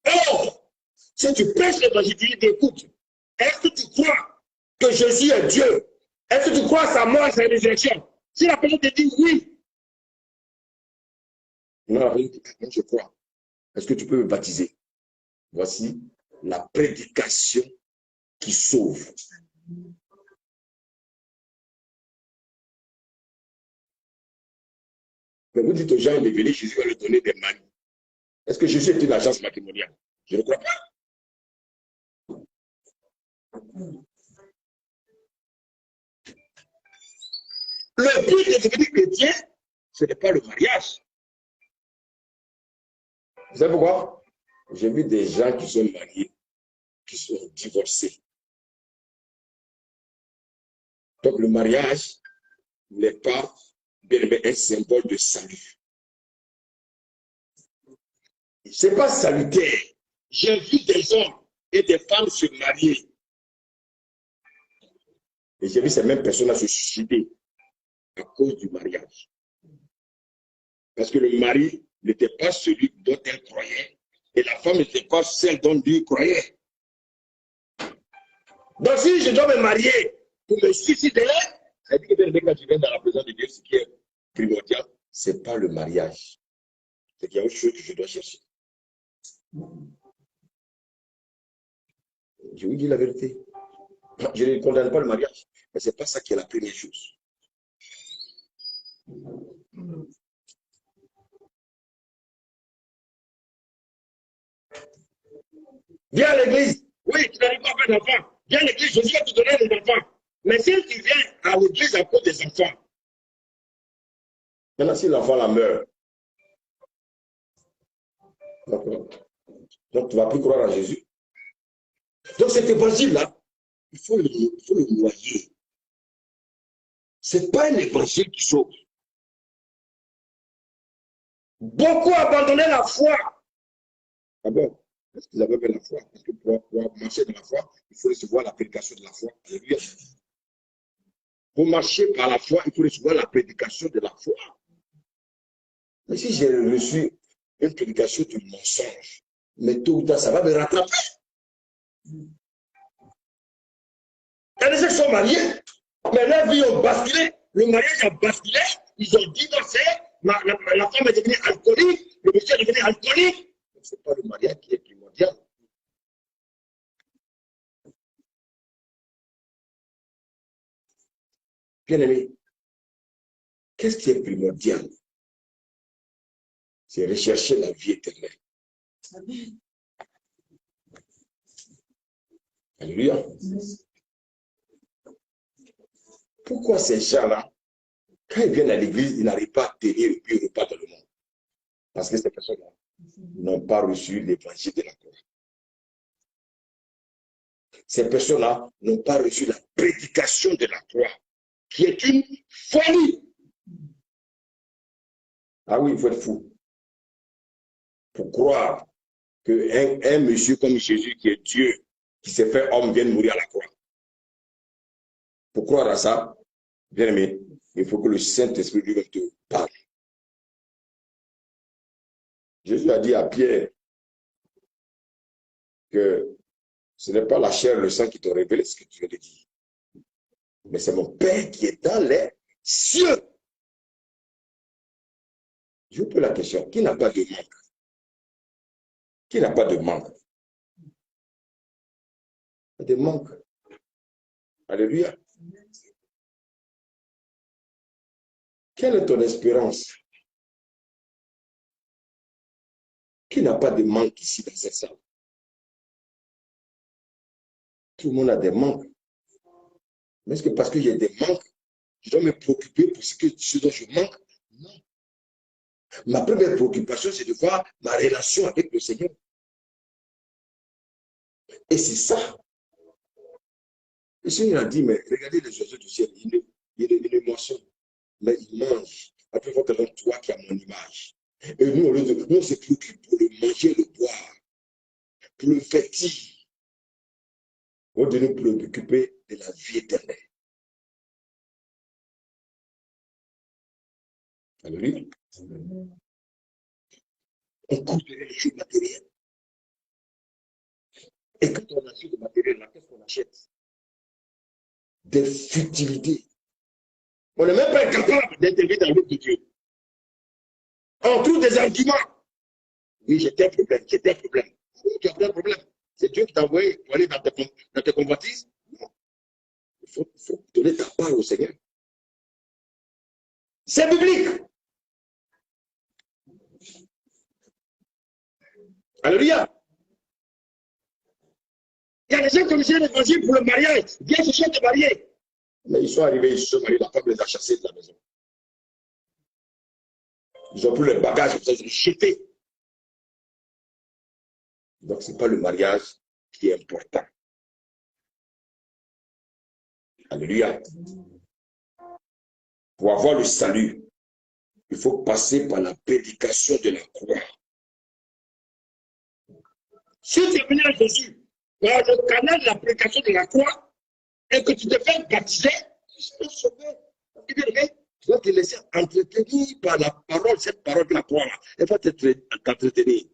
Oh! Si tu prêches l'évangile, écoute, est-ce que tu crois que Jésus est Dieu? Est-ce que tu crois à sa mort et sa résurrection? Si la personne te dit oui, Non, je crois. Est-ce que tu peux me baptiser? Voici la prédication qui sauve. Mais vous dites aux gens, il est venu, Jésus va leur donner des maris. Est-ce que Jésus est une agence matrimoniale? Je ne crois pas. Le but de devenir chrétien, ce n'est pas le mariage. Vous savez pourquoi? J'ai vu des gens qui sont mariés, qui sont divorcés. Donc le mariage n'est pas un symbole de salut. Ce n'est pas salutaire. J'ai vu des hommes et des femmes se marier. Et j'ai vu ces mêmes personnes se suicider à cause du mariage. Parce que le mari n'était pas celui dont elle croyait et la femme n'était pas celle dont lui croyait. Donc si je dois me marier pour me suicider, ça dit que quand tu viens dans la présence de Dieu, ce qui est primordial, ce n'est pas le mariage. C'est qu'il y a autre chose que je dois chercher. Je vous dis la vérité. Je ne condamne pas le mariage, mais ce n'est pas ça qui est la première chose. Viens à l'église. Oui, tu n'arrives pas à faire d'enfants. Viens à l'église, Jésus va te donner des enfants. Mais si tu viens à l'église à cause des enfants, maintenant si l'enfant la meurt, donc tu ne vas plus croire en Jésus. Donc cet évangile-là, il faut le noyer. Ce n'est pas un évangile qui sauve. Beaucoup abandonné la foi. D'abord, est-ce qu'ils avaient la foi? Parce que pour marcher dans la foi, il faut recevoir la prédication de la foi. Alléluia. Pour marcher par la foi, il faut recevoir la prédication de la foi. Mais si j'ai reçu une prédication de mensonge, mais tôt ou tard, ça va me rattraper. Il y a des gens qui sont mariés, mais leur vie a basculé, le mariage a basculé, ils ont divorcé, la femme est devenue alcoolique, le monsieur est devenu alcoolique. Ce n'est pas le mariage qui est primordial. Bien-aimé, qu'est-ce qui est primordial? C'est rechercher la vie éternelle. Amen. Alléluia. Pourquoi ces gens-là, quand ils viennent à l'église, ils n'arrivent pas à tenir le plus repas dans le monde? Parce que ces personnes-là n'ont pas reçu l'évangile de la croix. Ces personnes-là n'ont pas reçu la prédication de la croix, qui est une folie. Ah oui, il faut être fou pour croire qu'un monsieur comme Jésus, qui est Dieu, qui s'est fait homme, vienne mourir à la croix. Pour croire à ça, bien aimé, il faut que le Saint-Esprit lui-même te parle. Jésus a dit à Pierre que ce n'est pas la chair et le sang qui t'ont révélé ce que tu viens de dire, mais c'est mon Père qui est dans les cieux. Je vous pose la question, qui n'a pas de manque? Qui n'a pas de manque? De manque. Alléluia. Quelle est ton espérance? Qui n'a pas de manque ici dans cette salle? Tout le monde a des manques. Mais est-ce que parce que j'ai des manques, je dois me préoccuper pour ce dont je manque? Non. Ma première préoccupation, c'est de voir ma relation avec le Seigneur. Et c'est ça. Le Seigneur a dit, mais regardez les oiseaux du ciel, ils ne moissonnent, mais ils mangent. Après, il faut que toi qui as mon image. Et nous, on se préoccupe pour le manger, le boire, pour le vêtir. On doit nous préoccuper de la vie éternelle. Alléluia. On court derrière les choses matérielles. Et quand on achète le matériel, qu'est-ce qu'on achète? Des futilités. On n'est même pas capable d'intervenir dans l'œuvre de Dieu. On trouve des arguments. Oui, j'étais un problème, j'étais un problème. Oui, tu as un problème. C'est Dieu qui t'a envoyé pour aller dans tes convoitises. Non. Il faut donner ta part au Seigneur. C'est biblique. Alléluia. Il y a des gens qui ont essayé l'évangile pour le mariage. Viens chercher te marier. Mais ils sont arrivés, ils se sont mariés, la femme les a chassés de la maison. Ils ont pris le bagage, ils ont jeté. Donc, ce n'est pas le mariage qui est important. Alléluia. Pour avoir le salut, il faut passer par la prédication de la croix. Si tu es venu à Jésus par le canal de la prédication de la croix et que tu te fais baptiser, tu seras sauvé. Tu dois te laisser entretenir par la parole, cette parole de la croix. Elle va t'entretenir.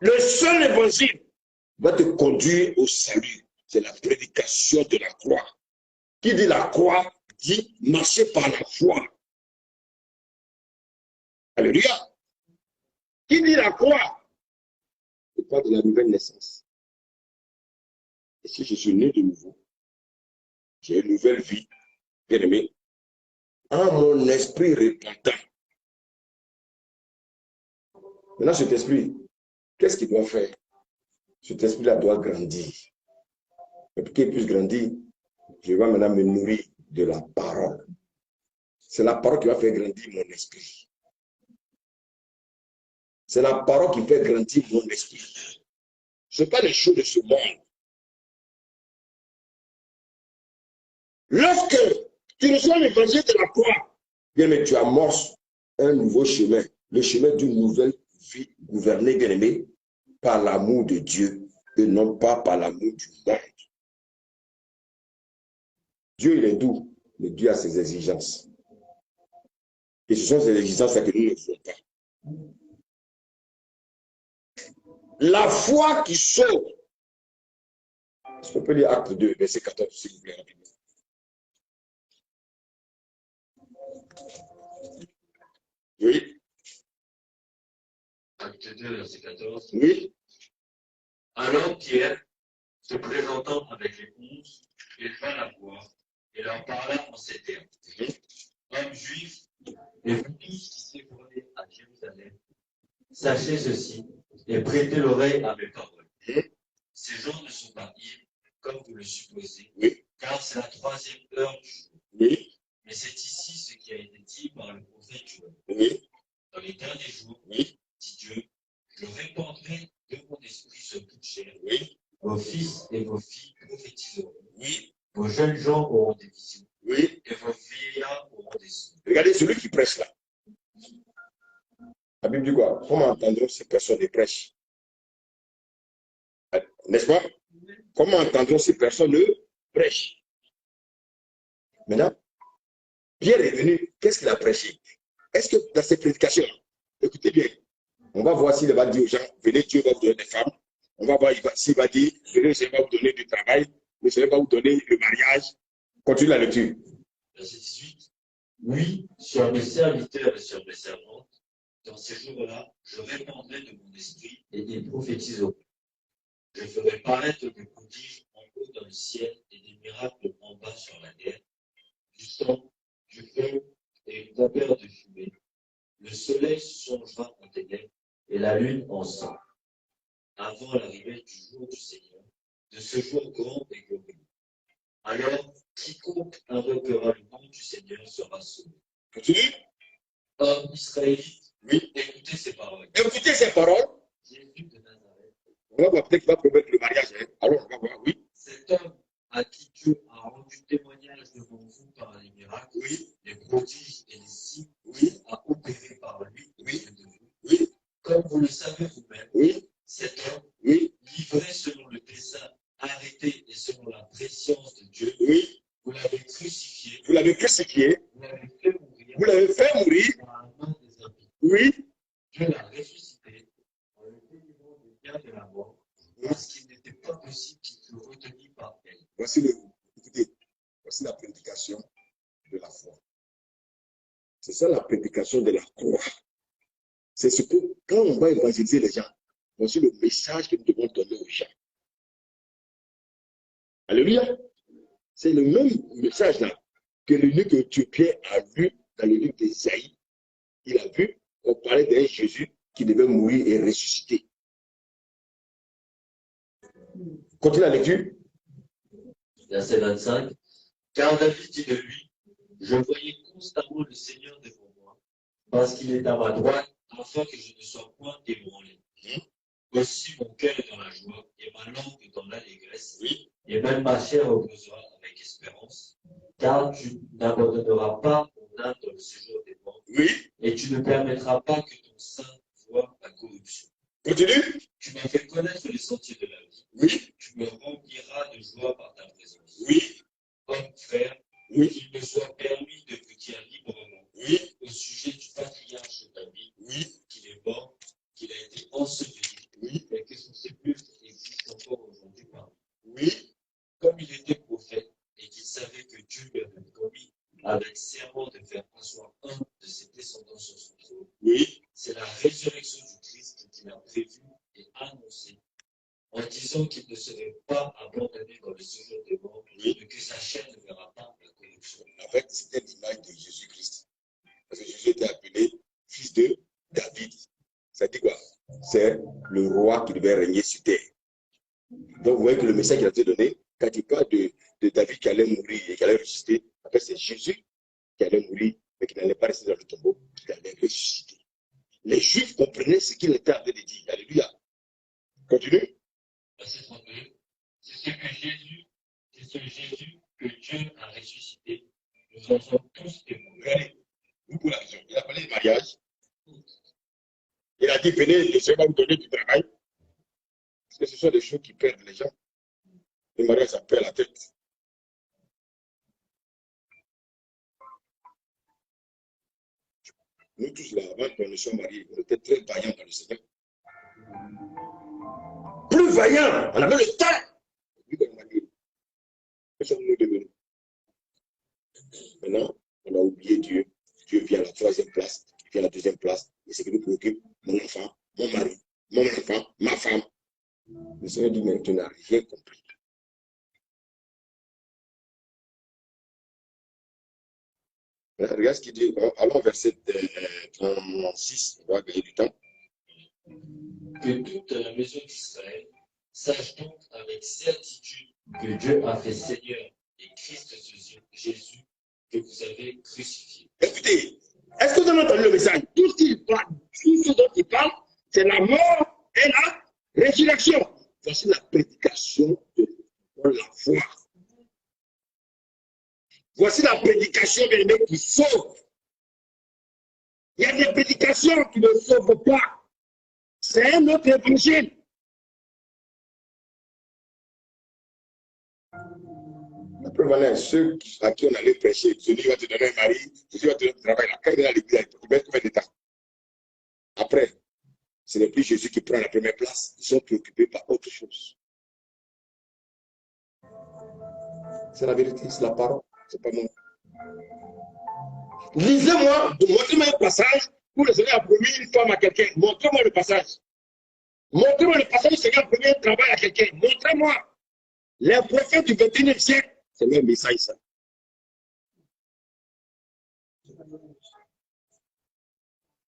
Le seul évangile va te conduire au salut. C'est la prédication de la croix. Qui dit la croix, dit marcher par la foi. Alléluia. Qui dit la croix, il parle de la nouvelle naissance. Et si je suis né de nouveau, j'ai une nouvelle vie, bien aimé, en mon esprit repentant. Maintenant, cet esprit, qu'est-ce qu'il doit faire? Cet esprit-là doit grandir. Et pour qu'il puisse grandir, je vais maintenant me nourrir de la parole. C'est la parole qui va faire grandir mon esprit. C'est la parole qui fait grandir mon esprit. Ce n'est pas les choses de ce monde. Lorsque tu reçois l'évangile de la croix, bien aimé, tu amorces un nouveau chemin, le chemin d'une nouvelle vie gouvernée, bien aimé, par l'amour de Dieu et non pas par l'amour du monde. Dieu, il est doux, mais Dieu a ses exigences. Et ce sont ces exigences que nous ne faisons pas. La foi qui sauve. Est-ce qu'on peut lire Acte 2, verset 14, s'il vous plaît, rapidement. Oui. Acte 2, verset 14. Oui. Alors Pierre, se présentant avec les 11, éleva la voix et leur parla en ces termes. Hommes juifs, et vous tous qui séjournez à Jérusalem, sachez ceci et prêtez l'oreille à mes paroles. Ces gens ne sont pas ivres, comme vous le supposez, Oui. car c'est la 3e heure du jour. Oui. Mais c'est ici ce qui a été dit par le prophète Joël. Oui. Dans les derniers jours, Oui. dit Dieu, je répandrai de mon esprit sur toute chair. Oui. Vos fils et vos filles prophétiseront. Oui. Vos jeunes gens auront des visions. Oui. Et vos vieillards auront des songes. Regardez celui qui prêche là. La Bible dit quoi? Comment entendront ces personnes qui prêchent? N'est-ce pas? Comment entendront ces personnes prêchent? Maintenant, Pierre est venu, qu'est-ce qu'il a prêché? Est-ce que dans ses prédications, écoutez bien, on va voir s'il va dire aux gens, venez, Dieu va vous donner des femmes. On va voir s'il va dire, venez, le Seigneur va vous donner du travail, le Seigneur va vous donner le mariage. Continue la lecture. Verset 18. Oui, sur mes serviteurs et sur mes servantes, dans ces jours-là, je répandrai de mon esprit et ils prophétiseront. Je ferai paraître des prodiges en haut dans le ciel et des miracles en bas sur la terre, du sang, du feu et une vapeur de fumée. Le soleil se changera en ténèbres et la lune en sang, avant l'arrivée du jour du Seigneur, de ce jour grand et glorieux. Alors, quiconque invoquera le nom du Seigneur sera sauvé. Continue. Homme israélite, Oui. écoutez ces paroles. Écoutez ces paroles. Jésus de Nazareth. On va voir peut-être qu'il va promettre le mariage. Hein. Alors, on va voir, oui. Cet homme à qui Dieu a rendu témoignage devant vous par les miracles, Oui. les prodiges et les signes Oui. a opéré par lui au Oui. milieu de vous. Oui. Comme vous le savez vous-même, Oui. cet homme, Oui. livré selon le dessein, arrêté et selon la préscience de Dieu, Oui. vous l'avez crucifié, Vous l'avez crucifié. vous l'avez fait mourir Vous l'avez fait mourir. par la main des impies. Oui. Dieu l'a ressuscité en le délivrant du bien de la mort, parce qu'il n'était pas possible qu'il fût retenu par elle. Écoutez, voici la prédication de la foi. C'est ça la prédication de la croix. C'est ce que, quand on va évangéliser les gens, voici le message que nous devons donner aux gens. Alléluia. C'est le même message là que l'eunuque éthiopien a vu dans le livre d'Ésaïe. Il a vu, on parlait d'un Jésus qui devait mourir et ressusciter. Continue la lecture. Verset 25. Car David dit de lui, je voyais constamment le Seigneur devant moi, parce qu'il est à ma droite, afin que je ne sois point ébranlé. Aussi mon cœur est dans la joie, et ma langue dans l'allégresse, et même ma chair reposera avec espérance, car tu n'abandonneras pas mon âme dans le séjour des morts, et tu ne permettras pas que ton sein voie la corruption. Continue. Tu m'as fait connaître les sentiers de la vie. Tu me rempliras de joie par ta présence. Homme frère, qu'il me soit permis de vous dire librement au sujet du patriarche David, qu'il est mort, qu'il a été enseveli, et que son sépulcre existe encore aujourd'hui parmi nous. Comme il était prophète et qu'il savait que Dieu lui avait promis avec serment de faire asseoir un de ses descendants sur son trône. C'est la résurrection du Christ qu'il a prévue et annoncée en disant qu'il ne serait pas abandonné dans le séjour des morts et que sa chair ne verra pas la corruption. En fait, c'était l'image de Jésus-Christ. Parce que Jésus était appelé fils de David. Ça dit quoi? C'est le roi qui devait régner sur terre. Donc, vous voyez que le message qu'il a été donné, quand il parle de David qui allait mourir et qui allait ressusciter, en fait, c'est Jésus qui allait mourir, mais qui n'allait pas rester dans le tombeau, qui allait ressusciter. Les Juifs comprenaient ce qu'il était en train de dire. Alléluia. Continue. Verset 32. C'est ce Jésus que Dieu a ressuscité. Nous en sommes tous témoins. Regardez, vous pouvez la vision. Il a parlé de mariage. Il a dit, venez, le Seigneur va vous donner du travail. Parce que ce sont des choses qui perdent les gens. Le mariage, ça perd la tête. Nous tous là, avant qu'on ne soit mariés, on était très vaillants dans le Seigneur. Plus vaillants, on avait le temps. Plus qu'on est marié. Que sommes-nous devenus? Maintenant, on a oublié Dieu. Dieu vient à la troisième place, il vient à la deuxième place. Et ce qui nous préoccupe, mon enfant, mon mari, mon enfant, ma femme. Le Seigneur dit, mais tu n'as rien compris. Regarde ce qu'il dit. Allons verset 36, on va gagner du temps. Que toute la maison d'Israël sache donc avec certitude que Dieu a fait Seigneur et Christ Jésus que vous avez crucifié. Écoutez, est-ce que vous avez entendu le message? Tout ce dont il parle, c'est la mort et la résurrection. Voici la prédication de la foi. Voici la prédication des qui sauve. Il y a des prédications qui ne sauvent pas. C'est un autre évangile. Après, voilà, ceux à qui on allait prêcher, Jésus va te donner un mari, Jésus va te donner un travail. Quand il est à l'église, il va être combien de temps? Après, ce n'est plus Jésus qui prend la première place. Ils sont préoccupés par autre chose. C'est la vérité, c'est la parole. C'est pas moi. Lisez-moi, montrez-moi un passage où le Seigneur a promis une femme à quelqu'un. Montrez-moi le passage. Montrez-moi le passage où le Seigneur a promis un travail à quelqu'un. Montrez-moi. Les prophètes du 21e siècle, c'est le même message, ça.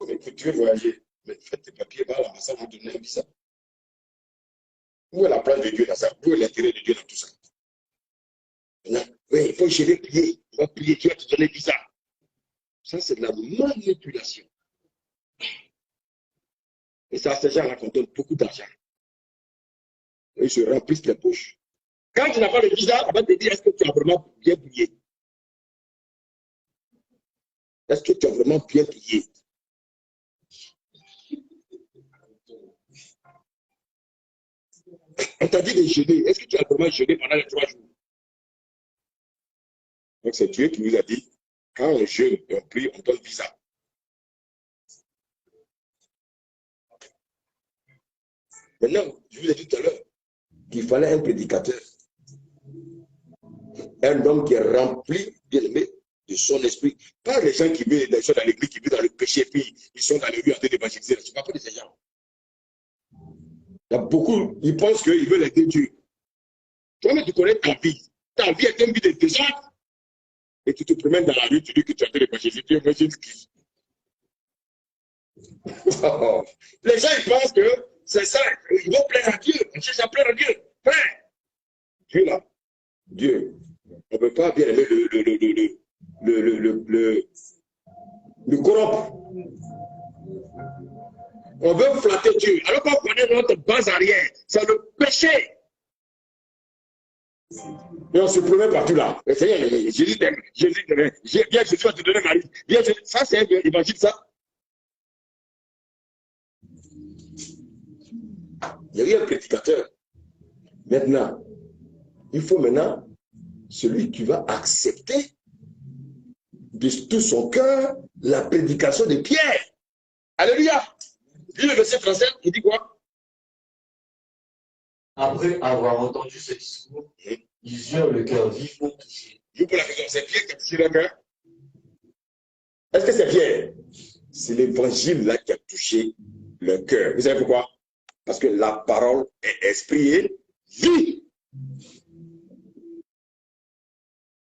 Mais tu veux voyager, mais faites tes papiers, va à l'ambassade, vous donnez un visa. Où est la place de Dieu dans ça? Où est l'intérêt de Dieu dans tout ça? Oui, il faut gérer, prier. Tu vas prier, Dieu va te donner visa. Ça, c'est de la manipulation. Et ça, ces gens-là qu'on donne beaucoup d'argent. Ils se remplissent les poches. Quand tu n'as pas de visa, on va te dire, est-ce que tu as vraiment bien prié? Est-ce que tu as vraiment bien prié? On t'a dit de jeûner. Est-ce que tu as vraiment jeûné pendant les 3 jours? Donc, c'est Dieu qui nous a dit, quand on jeûne et on prie, on donne visa. Maintenant, je vous ai dit tout à l'heure qu'il fallait un prédicateur. Un homme qui est rempli, bien aimé, de son esprit. Pas les gens qui vivent dans l'église, qui vivent dans le péché, puis ils sont dans les rues en train d'évangéliser. Je ne suis pas de ces gens. Il y a beaucoup, ils pensent qu'ils veulent aider Dieu. Toi-même, tu connais ta vie. Ta vie est une vie de désordre. Et tu te promènes dans la rue, tu dis que tu es en train d'évangéliser. Tu évangélises qui? Les gens, ils pensent que c'est ça. Ils vont plaire à Dieu. On cherche à plaire à Dieu. Frère, Dieu là, Dieu, on ne peut pas bien aimer le corrompre. On veut flatter Dieu, alors qu'on connaît notre base arrière. C'est le péché. Et on se promet partout là. Le Seigneur, Jésus t'aime. Jésus t'aime. Viens, Jésus va te donner Marie. Viens, ça, c'est un évangile, ça. Il y a eu un prédicateur. Maintenant, il faut maintenant celui qui va accepter de tout son cœur la prédication de Pierre. Alléluia. Lis le verset 37, il dit quoi? Après avoir entendu ce discours, ils eurent le cœur vivement touché. Je vous pose la question, c'est Pierre qui a touché le cœur? Est-ce que c'est Pierre? C'est l'évangile là qui a touché le cœur. Vous savez pourquoi? Parce que la parole est esprit et vie.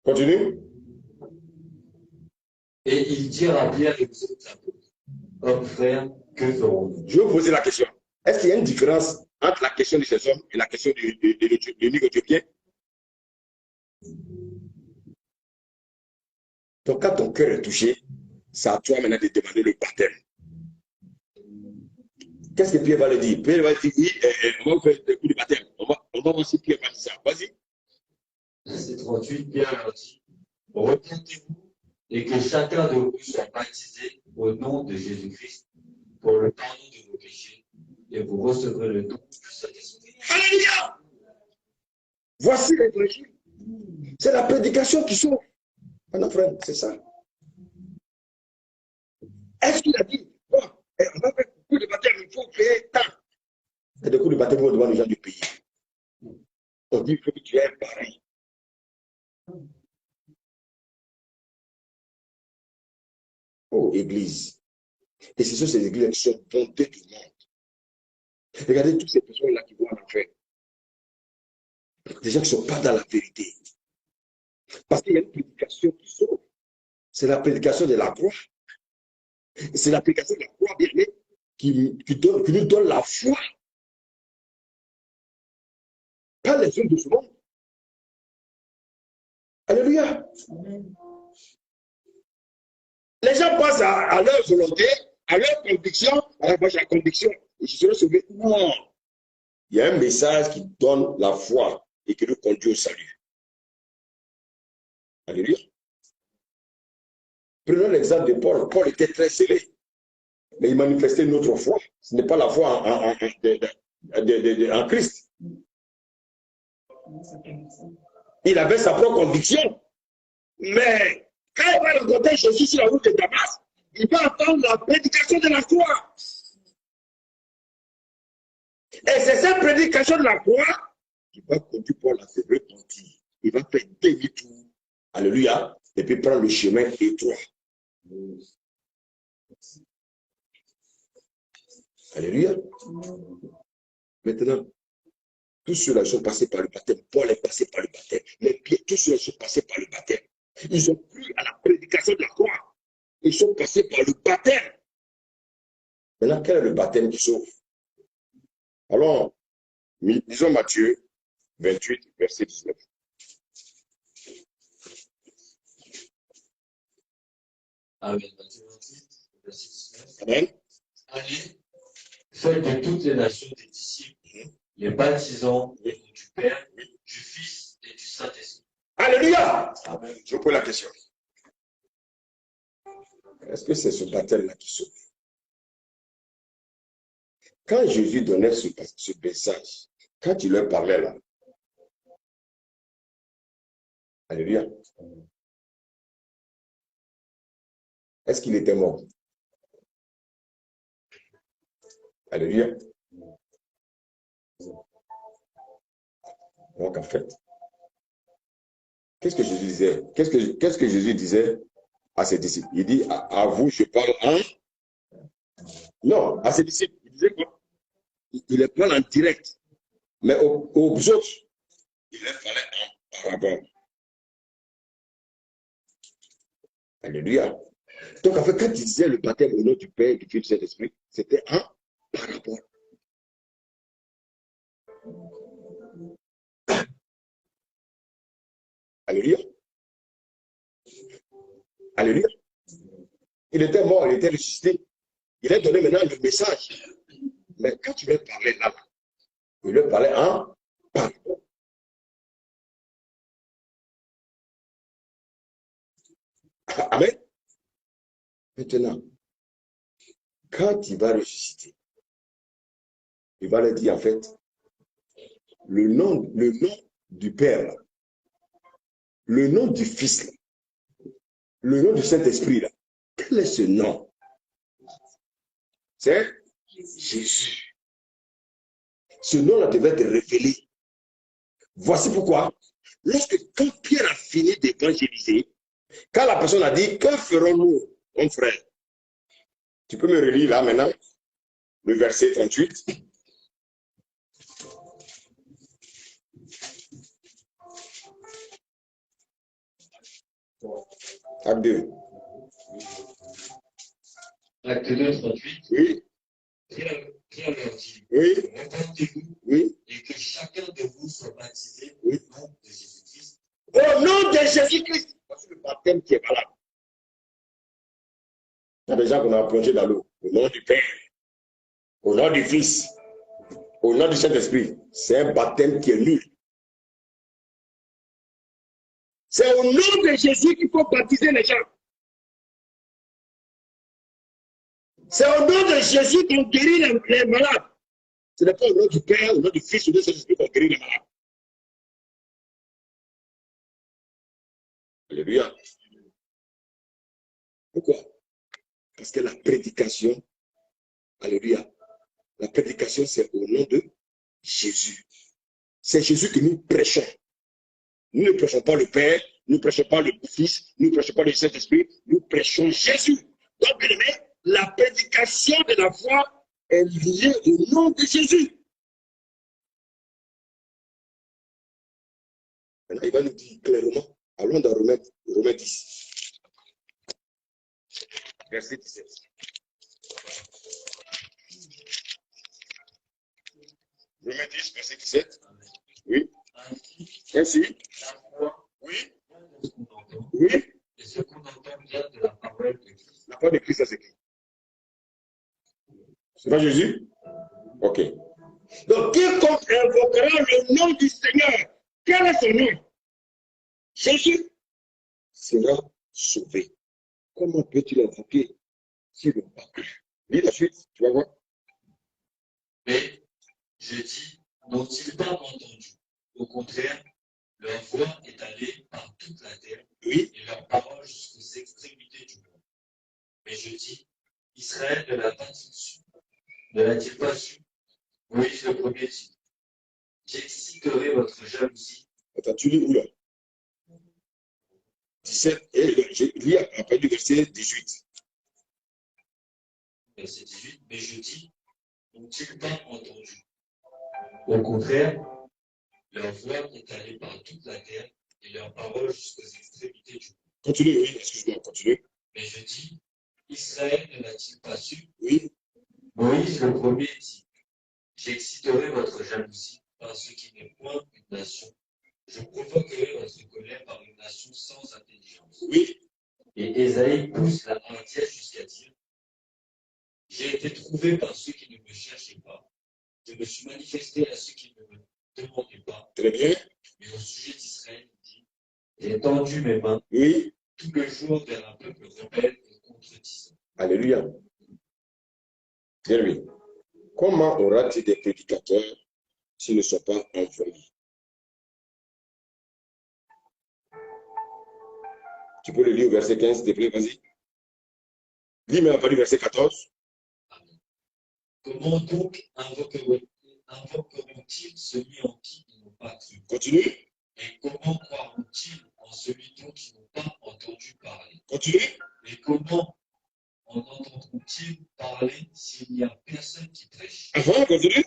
Continue. Et ils dirent à Pierre et aux autres apôtres, hommes frères, que ferons-nous? Je vais vous poser la question. Est-ce qu'il y a une différence entre la question de ces hommes et la question de l'Éthiopien? Donc, quand ton cœur est touché, c'est à toi maintenant de demander le baptême. Qu'est-ce que Pierre va le dire? Pierre va dire, oui, on va faire le coup de baptême. On va voir si Pierre va dire ça. Vas-y. Verset 38, Pierre leur dit, repentez-vous et que chacun de vous soit baptisé au nom de Jésus-Christ pour le pardon de vos péchés et vous recevrez le don du Saint-Esprit. Alléluia! Voici l'évangile. C'est la prédication qui sauve. Ah non, frère, c'est ça. Est-ce qu'il a dit, bon, on va faire beaucoup de baptême, il faut créer tant. Et des coups de baptême, on demande aux gens du pays. On dit, il faut que tu aies pareil. Oh, Église. Et ce sont ces églises qui sont bondées du monde. Regardez toutes ces personnes-là qui vont en enfer. Des gens qui ne sont pas dans la vérité. Parce qu'il y a une prédication qui sauve. C'est la prédication de la croix. C'est la prédication de la croix bien aimée qui nous donne la foi. Pas les hommes de ce monde. Alléluia. Les gens pensent à leur volonté, à leur conviction, à la conviction. Et je serai sauvé. Non. Il y a un message qui donne la foi et qui nous conduit au salut. Alléluia. Prenons l'exemple de Paul. Paul était très scellé, mais il manifestait une autre foi. Ce n'est pas la foi en Christ. Il avait sa propre conviction. Mais quand il va rencontrer Jésus sur la route de Damas, il va entendre la prédication de la croix. Et c'est cette prédication de la croix qui va conduire Paul à se repentir. Il va faire demi-tour. Alléluia. Et puis prendre le chemin étroit. Alléluia. Maintenant, tous ceux-là sont passés par le baptême. Paul est passé par le baptême. Mais Pierre, tous ceux-là sont passés par le baptême. Ils ont cru à la prédication de la croix. Ils sont passés par le baptême. Maintenant, quel est le baptême qui sauve? Alors, disons Matthieu 28, verset 19. Amen. Matthieu 28, verset 19. Amen. Allez, faites de toutes les nations des disciples, les baptisant au nom du Père, du Fils et du Saint-Esprit. Alléluia. Amen. Je pose la question. Est-ce que c'est ce baptême-là qui sauve? Quand Jésus donnait ce message, quand il leur parlait là, alléluia, est-ce qu'il était mort? Alléluia. Donc en fait, qu'est-ce que Jésus disait? Qu'est-ce que Jésus disait à ses disciples. Il dit, à vous, je parle en... Non, à ses disciples. Il disait quoi? Il les parle en direct. Mais aux autres, il les parlait en parabole. Alléluia. Donc, en fait, quand il disait le baptême au nom du Père, du Fils et du Saint-Esprit, c'était en parabole. Alléluia. Alléluia. Il était mort, il était ressuscité. Il a donné maintenant le message. Mais quand tu veux parler là, il lui parlait en parabole. Amen. Maintenant, quand il va ressusciter, il va leur dire en fait, le nom du Père, le nom du Fils, le nom du Saint-Esprit, là, quel est ce nom? C'est Jésus. Ce nom-là devait être révélé. Voici pourquoi, quand Pierre a fini d'évangéliser, quand la personne a dit, que ferons-nous, mon frère? Tu peux me relire là maintenant, le verset 38. Acte 2. Acte 2, 38. Oui. Pierre leur dit, Oui. répandez-vous Oui. et que chacun de vous soit baptisé Oui. au nom de Jésus-Christ. Au nom de Jésus-Christ. Voici le baptême qui est valable. Il y a des gens qu'on a plongé dans l'eau. Au nom du Père, au nom du Fils, au nom du Saint-Esprit. C'est un baptême qui est nul. C'est au nom de Jésus qu'il faut baptiser les gens. C'est au nom de Jésus qu'on guérit les malades. Ce n'est pas au nom du Père, au nom du Fils, au nom du Saint-Esprit qu'on guérit les malades. Alléluia. Pourquoi? Parce que la prédication, alléluia, la prédication, c'est au nom de Jésus. C'est Jésus que nous prêchons. Nous ne prêchons pas le Père, nous ne prêchons pas le Fils, nous ne prêchons pas le Saint-Esprit, nous prêchons Jésus. Donc, bien aimé, la prédication de la foi est liée au nom de Jésus. Maintenant, il va nous dire clairement, allons dans Romains 10, verset 17. Romains 10, verset 17. Oui. Ainsi. La foi, Oui. ce qu'on entend, Oui. et ce qu'on entend vient de la parole de Christ. La parole de Christ, c'est qui? C'est pas Jésus? Ok. Donc, quiconque invoquera le nom du Seigneur, quel est son nom? Jésus sera sauvé. Comment peut-il invoquer si le pas? Lis la suite, tu vas voir. Mais, je dis, n'ont-ils pas entendu? Au contraire, leur voix est allée par toute la terre, Oui. et leur parole jusqu'aux extrémités du monde. Mais je dis, Israël ne l'a-t-il su? Ne l'a-t-il pas su? Moïse le premier dit, j'exciterai votre jalousie. Attends, tu lis où là? 17, et je lis après du verset 18. Verset 18, mais je dis, n'ont-ils pas entendu? Au contraire, leur voix est allée par toute la terre et leur parole jusqu'aux extrémités du monde. Continue, oui, excuse-moi, continue. Mais je dis, Israël ne l'a-t-il pas su? Oui. Moïse le premier dit, j'exciterai votre jalousie par ce qui n'est point une nation. Je provoquerai votre colère par une nation sans intelligence. Oui. Et Ésaïe pousse la hardiesse jusqu'à dire, j'ai été trouvé par ceux qui ne me cherchaient pas. Je me suis manifesté à ceux qui ne me demandaient pas. Très bien. Mais au sujet d'Israël, il dit, j'ai tendu mes mains Oui. tout le jour vers un peuple rebelle et contredisant. Alléluia. Bien oui. Comment aura-t-il des prédicateurs s'ils ne sont pas envoyés? Tu peux le lire au verset 15, s'il te plaît, vas-y. Lis-moi à partir du verset 14. Amen. Comment donc invoqueront-ils celui en qui ils n'ont pas cru? Continue. Et comment croiront-ils en celui dont ils n'ont pas entendu parler? Continue. Continue.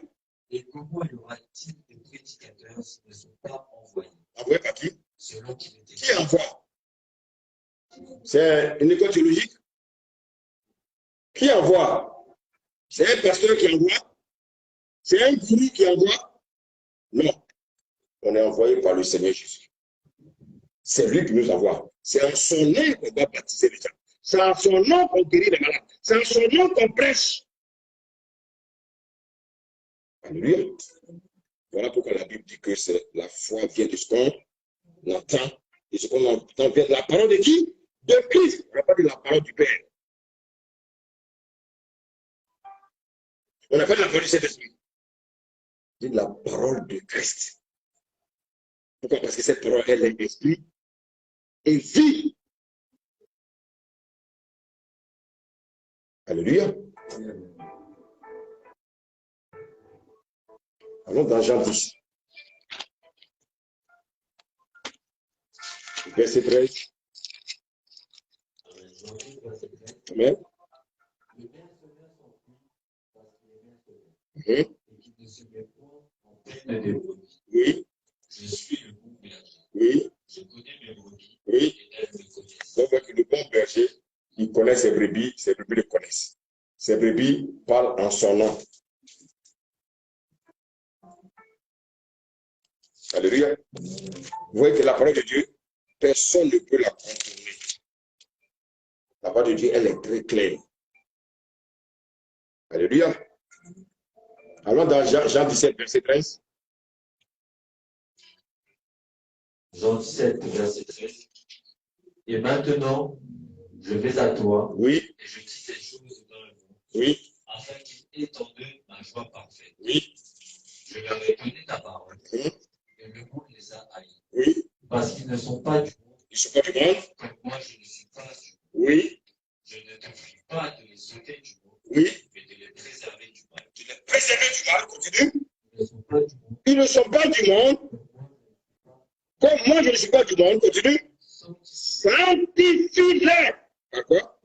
Et comment y aura-t-il de prédicateurs s'ils ne sont pas envoyés? Envoyé par qui? Selon qu'il était. Qui envoie? C'est une école théologique? Qui envoie? C'est un pasteur qui envoie? C'est un gourou qui envoie? Non. On est envoyé par le Seigneur Jésus. C'est lui qui nous envoie. C'est en son nom qu'on va baptiser les gens. C'est en son nom qu'on guérit les malades. C'est en son nom qu'on prêche. Alléluia. Voilà pourquoi la Bible dit que la foi vient de ce qu'on entend. Et ce qu'on entend vient de la parole de qui? De Christ. On n'a pas dit la parole du Père. On n'a pas dit la parole du Saint-Esprit. On dit la parole de Christ. Pourquoi? Parce que cette parole, elle est esprit et vie. Alléluia. Allons dans Jean 10. Verset 13. Amen. Oui. Je suis le bon berger. Oui. Je connais mes brebis. Oui. Et elles me connaissent. Donc, le bon berger, il connaît ses brebis le connaissent. Ses brebis parlent en son nom. Alléluia. Vous voyez que la parole de Dieu, personne ne peut la contourner. La parole de Dieu, elle est très claire. Alléluia. Allons dans Jean 17, verset 13. Jean 17, verset 13. Et maintenant, je vais à toi. Oui. Et je dis ces choses dans le monde. Oui. Afin qu'il ait en eux ma joie parfaite. Oui. Je leur ai donné ta parole. Oui. Et le monde les a haïs. Oui. Parce qu'ils ne sont pas du monde. Ils ne sont pas du monde. Comme moi, je ne suis pas du monde. Oui. Je ne te prie pas de les ôter du monde. Oui. Mais de les préserver du mal. De les préserver du mal. Continue. Ils ne sont pas du monde. Ils ne sont pas du monde. Comme moi, je ne suis pas du monde. Continue. Sanctifie-les. D'accord?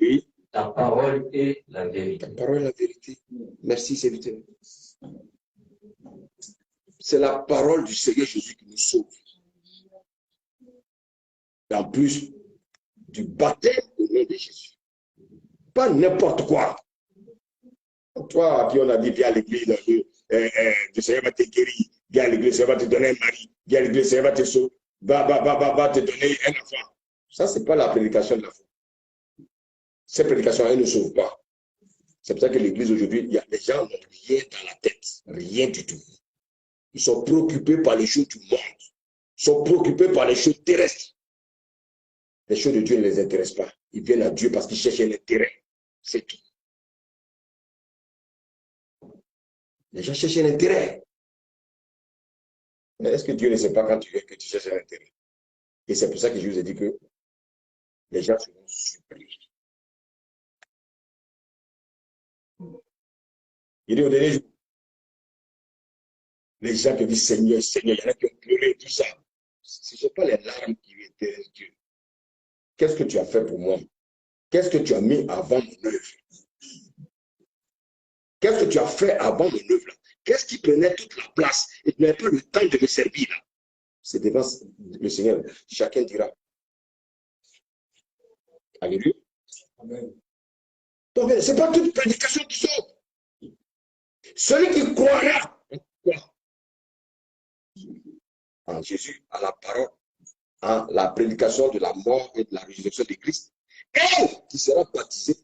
Oui. Ta parole est la vérité. Ta parole est la vérité. Merci, serviteur. C'est la parole du Seigneur Jésus qui nous sauve. Et en plus du baptême au nom de Jésus. Pas n'importe quoi. Toi, à qui on a dit, viens à l'église, le Seigneur va te guérir. Viens à l'église, le Seigneur va te donner un mari. Viens à l'église, le Seigneur va te sauver. Va te donner un enfant. Ça, ce n'est pas la prédication de la foi. Cette prédication, elle ne sauve pas. C'est pour ça que l'église aujourd'hui, les gens n'ont rien dans la tête. Rien du tout. Ils sont préoccupés par les choses du monde. Ils sont préoccupés par les choses terrestres. Les choses de Dieu ne les intéressent pas. Ils viennent à Dieu parce qu'ils cherchent un intérêt. C'est tout. Les gens cherchent un intérêt. Mais est-ce que Dieu ne sait pas quand tu viens que tu cherches un intérêt? Et c'est pour ça que je vous ai dit que les gens seront surpris. Il dit au dernier jour, les gens qui disent Seigneur, Seigneur, il y en a qui ont pleuré, tout ça. Ce ne sont pas les larmes qui intéressent Dieu. Qu'est-ce que tu as fait pour moi? Qu'est-ce que tu as mis avant mon œuvre? Qu'est-ce que tu as fait avant mon œuvre? Qu'est-ce qui prenait toute la place et tu n'avais pas le temps de me servir là? C'est devant le Seigneur. Chacun dira. Alléluia. Amen. Donc, ce n'est pas toute prédication qui sauve. Celui qui croira en quoi? En Jésus, à la parole, en la prédication de la mort et de la résurrection de Christ, et qui sera baptisé,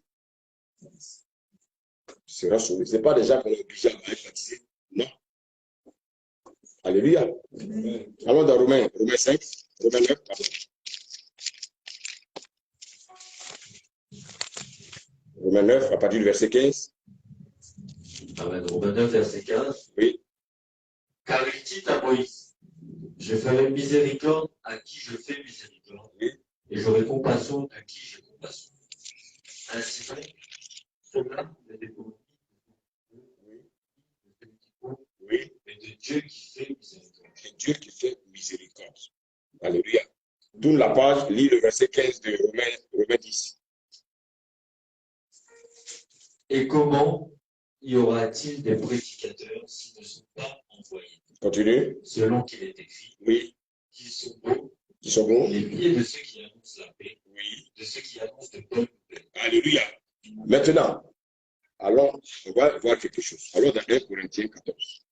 sera sauvé. Ce n'est pas des gens qu'on est obligé à être baptisés. Non. Alléluia. Amen. Allons dans Romains 5, Romains 9, pardon. Romains 9, à partir du verset 15. Amen. Romains 9, verset 15. Oui. Car il dit à Moïse, je ferai miséricorde à qui je fais miséricorde, Oui. et j'aurai compassion de qui j'ai compassion. Ainsi donc, cela ne dépend pas de celui qui compte, Oui. mais de Dieu qui fait miséricorde. C'est Dieu qui fait miséricorde. Alléluia. Tourne la page, lis le verset 15 de Romains 10. Et comment y aura a-t-il des prédicateurs s'ils ne sont pas envoyés? Continue. Selon qu'il est écrit, Oui. qu'ils sont beaux, Qui sont bons. les pieds de ceux qui annoncent la paix, Oui. de ceux qui annoncent de bonnes nouvelles. Alléluia. Maintenant, allons, on va voir quelque chose. Allons dans 1 Corinthiens 14.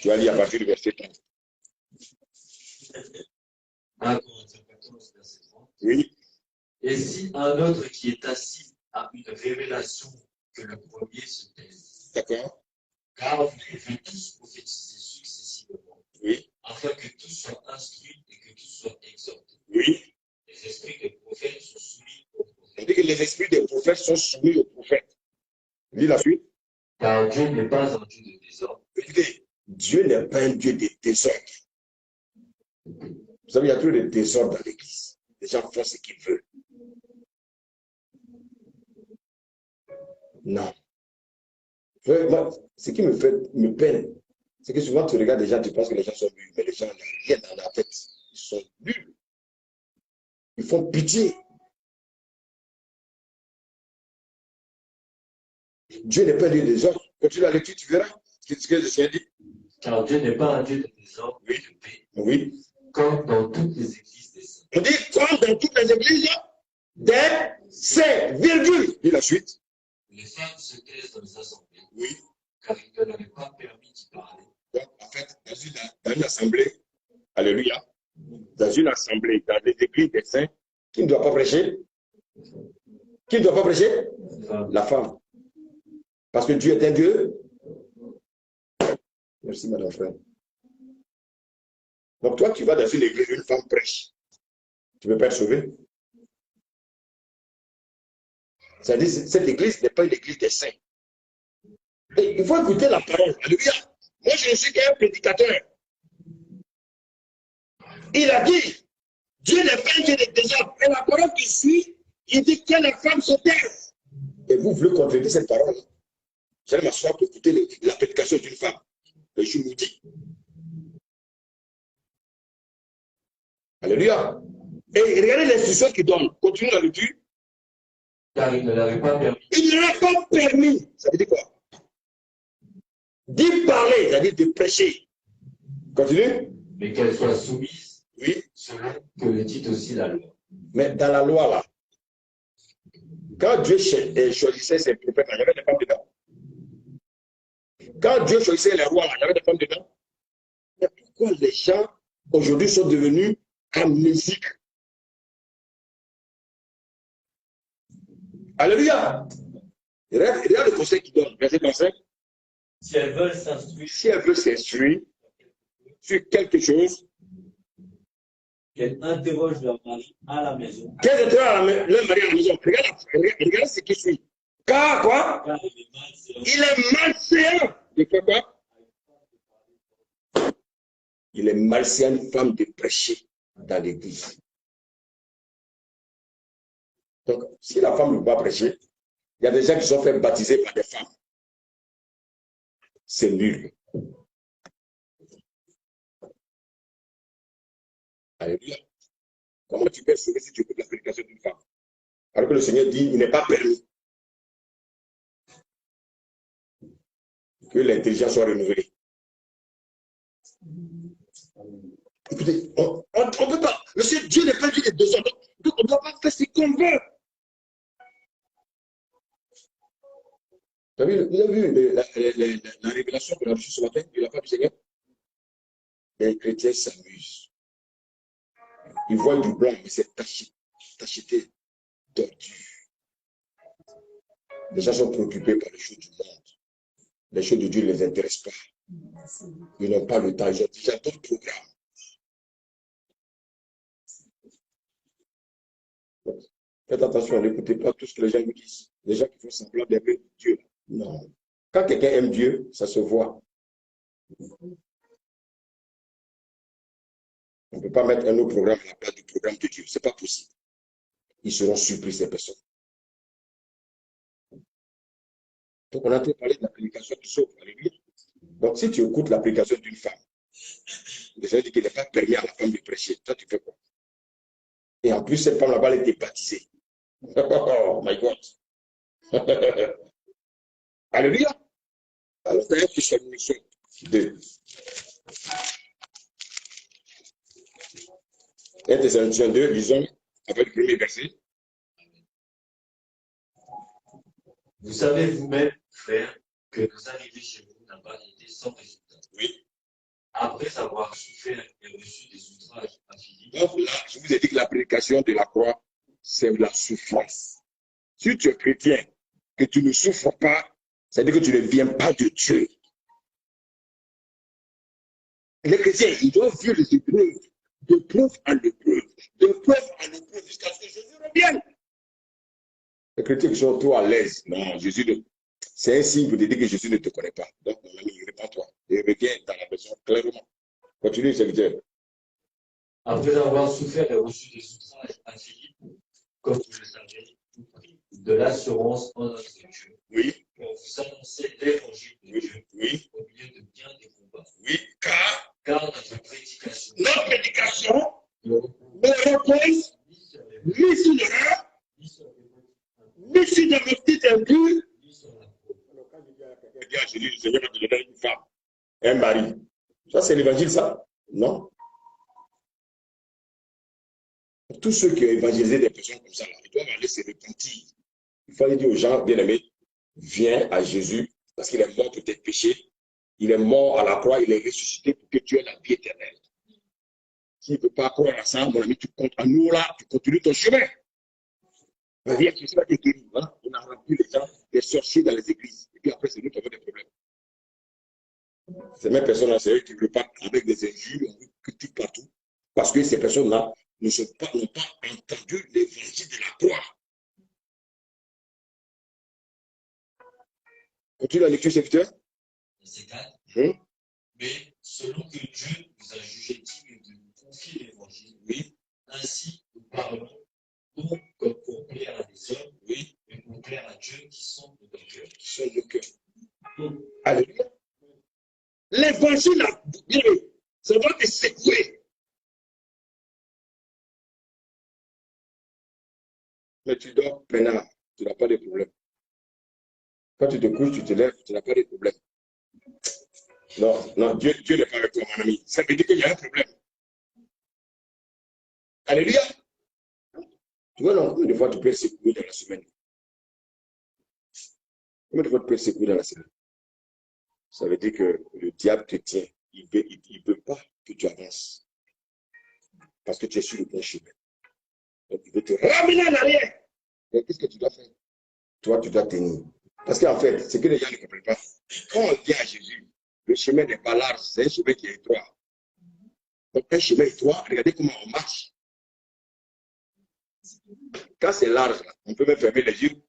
Tu vas lire à partir du verset 30. 1 Corinthiens 14, verset 30. Oui. Et si un autre qui est assis a une révélation que le premier se taise, D'accord. car vous devez tous prophétiser successivement, Oui. afin que tous soient instruits et que tous soient exhortés. Oui. Les esprits des prophètes sont soumis aux On prophètes. dit que les esprits des prophètes sont soumis aux prophètes. Lis la suite. Car Dieu n'est pas un Dieu de désordre. Écoutez, Dieu n'est pas un Dieu de désordre. Vous savez, il y a toujours des désordres dans l'église. Les gens font ce qu'ils veulent. Non. Moi, ce qui me peine, c'est que souvent tu regardes les gens, tu penses que les gens sont nuls, mais les gens n'ont rien dans la tête. Ils sont nuls. Ils font pitié. Dieu n'est pas un Dieu des ordres. Continue la lecture, tu verras ce que le Seigneur dit. Car Dieu n'est pas un Dieu de désordre, Oui. de paix, Oui. comme dans toutes les églises des saints. On dit comme dans toutes les églises des saints, virgule. Et la suite. Les femmes se taisent dans les assemblées, Oui. car il ne leur est pas permis d'y parler. Donc, en fait, dans une assemblée, alléluia, dans une assemblée, dans les églises des saints, qui ne doit pas prêcher? Qui ne doit pas prêcher? La femme. Parce que Dieu est un Dieu. Merci, madame frère. Donc, toi, tu vas dans une église, une femme prêche. Tu ne peux pas être sauvé. C'est-à-dire, cette église n'est pas une église des saints. Et il faut écouter la parole. Alléluia. Moi, je ne suis qu'un prédicateur. Il a dit, Dieu n'est pas un Dieu de désordre. Et la parole qui suit, il dit que les femmes se taisent. Et vous voulez contredire cette parole? J'allais m'asseoir pour écouter la prédication d'une femme. Et je vous dis. Alléluia. Et regardez l'instruction qu'il donne. Continue la lecture. Car il ne leur est pas permis. Il ne leur a pas permis. Ça veut dire quoi? D'y parler, c'est-à-dire de prêcher. Continue. Mais qu'elles soient soumises, Oui. selon que le dit aussi la loi. Mais dans la loi, là, quand Dieu choisissait ses prophètes, il y avait des femmes dedans. Quand Dieu choisissait les rois, il y avait des femmes dedans. Mais pourquoi les gens, aujourd'hui, sont devenus amnésiques? Alléluia. Regarde le conseil qu'il donne, verset 35. Si elles veulent s'instruire, Si elle veut s'instruire sur quelque chose, qu'elles interrogent leur mari à la maison. qu'elles interrogent leur mari à la maison. Regarde ce qui suit. Car quoi? Car il est malséant. Il est malséant. De faire quoi? Il est malséant une femme de prêcher dans l'église. Donc, si la femme ne peut pas prêcher, il y a des gens qui sont fait baptiser par des femmes. C'est nul. Alléluia. Comment tu peux sauver si tu écoutes la prédication d'une femme? Alors que le Seigneur dit, il n'est pas permis que l'intelligence soit renouvelée. Écoutez, on ne peut pas. Monsieur, Dieu n'est pas Dieu des deux hommes. Donc, on ne doit pas faire ce qu'on veut. Vous avez vu la révélation qu'on a reçue ce matin de la part du Seigneur? Les chrétiens s'amusent. Ils voient du blanc, mais c'est tacheté d'ordure. Les gens sont préoccupés par les choses du monde. Les choses de Dieu ne les intéressent pas. Ils n'ont pas le temps. Ils ont déjà d'autres programmes. Faites attention, n'écoutez pas tout ce que les gens vous disent. Les gens qui font semblant d'aimer Dieu. Non. Quand quelqu'un aime Dieu, ça se voit. On ne peut pas mettre un autre programme à la place du programme de Dieu. Ce n'est pas possible. Ils seront surpris, ces personnes. Donc, on a entendu parler de la prédication qui sauve. Alléluia. Donc, si tu écoutes la prédication d'une femme, le Seigneur dit qu'il n'est pas permis à la femme de prêcher. Toi, tu fais quoi? Et en plus, cette femme là-bas, elle était baptisée. Oh my God. Alléluia. Alors, c'est 1 Thessaloniciens 2. 1 Thessaloniciens 2, lisons avec le premier verset. Vous savez vous-même, frères, que nos arrivées chez vous n'ont pas été sans résultat. Oui. Après avoir souffert et reçu des outrages à Philippe. Donc là, je vous ai dit que la prédication de la croix, c'est la souffrance. Si tu es chrétien, que tu ne souffres pas, c'est-à-dire que tu ne viens pas de Dieu. Les chrétiens, ils doivent vivre les épreuves, de preuve en épreuve, de preuve en épreuve, jusqu'à ce que Jésus revienne. Les chrétiens qui sont trop à l'aise, non, Jésus, c'est un signe pour te dire que Jésus ne te connaît pas. Donc, mon ami, répands-toi et reviens dans la maison clairement. Continue, serviteur. Après avoir souffert et reçu des outrages à Philippe, comme vous le savez, vous prie de l'assurance en notre Dieu. Oui. Pour vous annoncer l'évangile de Dieu. Oui. Au milieu de bien des combats. Oui. Car notre prédication ne repose ni sur l'erreur, ni sur des motifs impurs. Quand je dis à Jésus, le Seigneur va te donner une femme, un mari. Ça, c'est l'évangile, ça? Non. Tous ceux qui ont évangélisé des personnes comme ça, là, ils doivent aller se repentir. Il faut aller dire aux gens, bien-aimés, viens à Jésus parce qu'il est mort pour tes péchés. Il est mort à la croix, il est ressuscité pour que tu aies la vie éternelle. S'il ne peut pas croire à ça, mon ami, tu comptes à nous là, tu continues ton chemin. Viens, tu seras guéri. Hein? On a rempli les gens des sorciers dans les églises. Et puis après, c'est nous qui avons des problèmes. Ces mêmes personnes-là, c'est eux qui repartent avec des injures, on critique partout. Parce que ces personnes-là n'ont pas entendu l'évangile de la croix. Continue la lecture, serviteur. C'est 4. Hum? Mais selon que Dieu nous a jugé dignes de nous confier l'évangile, Oui. ainsi nous parlons, non comme pour plaire à des hommes, Oui. mais pour plaire à Dieu qui sonde nos cœurs. Qui sonde nos cœurs. Alléluia. L'évangile, ça va te secouer. Mais tu dors peinard, tu n'as pas de problème. Quand tu te couches, tu te lèves, tu n'as pas de problème. Non, non, Dieu n'est pas avec toi, mon ami. Ça veut dire qu'il y a un problème. Alléluia. Tu vois, non, combien de fois tu peux être secoué dans la semaine? Combien de fois tu peux être secoué dans la semaine? Ça veut dire que le diable te tient. Il ne veut pas que tu avances. Parce que tu es sur le bon chemin. Donc, il veut te ramener en arrière. Mais qu'est-ce que tu dois faire? Toi, tu dois tenir. Parce qu'en fait, ce que les gens ne comprennent pas, quand on vient à Jésus, le chemin n'est pas large, c'est un chemin qui est étroit. Donc, un chemin étroit, regardez comment on marche. Quand c'est large, on peut même fermer les yeux.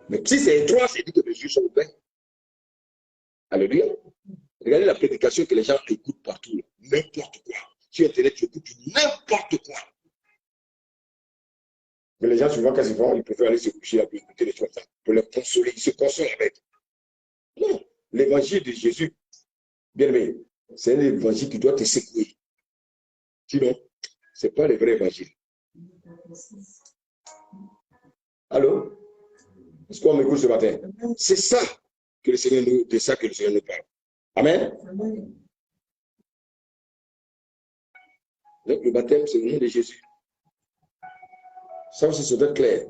Mais si c'est étroit, c'est dit que les yeux sont ouverts. Alléluia. Regardez la prédication que les gens écoutent partout. N'importe quoi. Sur Internet, tu écoutes n'importe quoi. Mais les gens, souvent, quand ils vont, ils préfèrent aller se coucher et écouter les choses pour les consoler. Ils se consolent avec. Non. L'évangile de Jésus, bien aimé, c'est un évangile qui doit te secouer. Sinon, ce n'est pas le vrai évangile. Allô? Est-ce qu'on m'écoute ce matin? C'est ça que le Seigneur nous parle. Amen. Donc, le baptême, c'est le nom de Jésus. Ça aussi, ça doit être clair.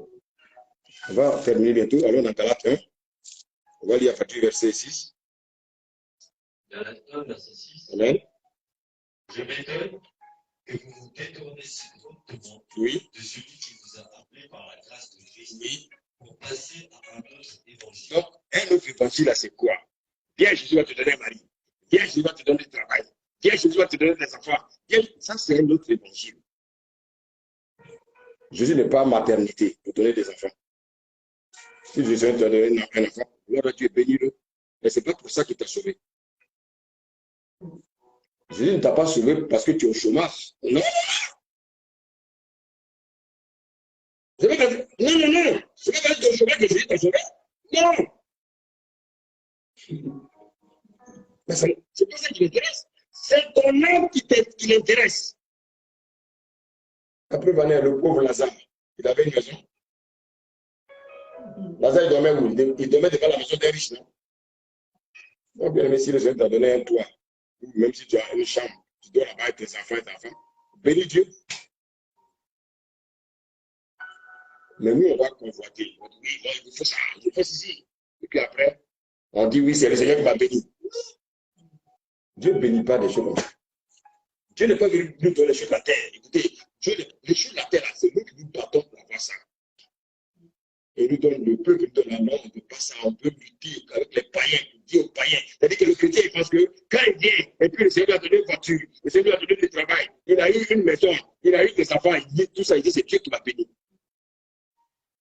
On va terminer bientôt. Allons dans Galates 1. On va lire à partir du verset 6. Galates 1, verset 6. Amen. Je m'étonne que vous vous détournez si promptement Oui. de celui qui vous a appelé par la grâce de Christ, oui, pour passer à un autre évangile. Donc, un autre évangile, c'est quoi? Viens, Jésus va te donner un mari. Viens, Jésus va te donner du travail. Viens, Jésus va te donner des enfants. Viens. Ça, c'est un autre évangile. Jésus n'est pas maternité pour donner des enfants. Si Jésus te donne un enfant, alors tu es béni-le. Mais ce n'est pas pour ça qu'il t'a sauvé. Jésus ne t'a pas sauvé parce que tu es au chômage. Non. Non. C'est pas parce que tu es au chômage que Jésus t'a sauvé. Non. Mais c'est pas ça qui l'intéresse. C'est ton âme qui l'intéresse. Après, le pauvre Lazare, il avait une maison. Lazare, il dormait où? Il dormait devant la maison des riches, non? Donc, bien aimé, si le Seigneur t'a donné un toit, ou même si tu as une chambre, tu dois là-bas avec tes enfants et ta femme, bénis Dieu. Mais nous, on va convoiter. On dit, oui, moi, il faut ça, je fais ceci. Et puis après, on dit, oui, c'est le Seigneur qui m'a béni. Dieu ne bénit pas des choses comme ça. Dieu n'est pas venu nous donner les choses de la terre. Écoutez, Dieu, les choses de la terre, c'est nous qui nous battons pour avoir ça. Et nous donne le peuple, nous donne la norme, on ne peut pas ça, on peut lutter avec les païens, dire aux païens. C'est-à-dire que le chrétien, il pense que quand il vient, et puis le Seigneur lui a donné une voiture, le Seigneur lui a donné du travail, il a eu une maison, il a eu des enfants, il dit tout ça, il dit c'est Dieu qui m'a béni.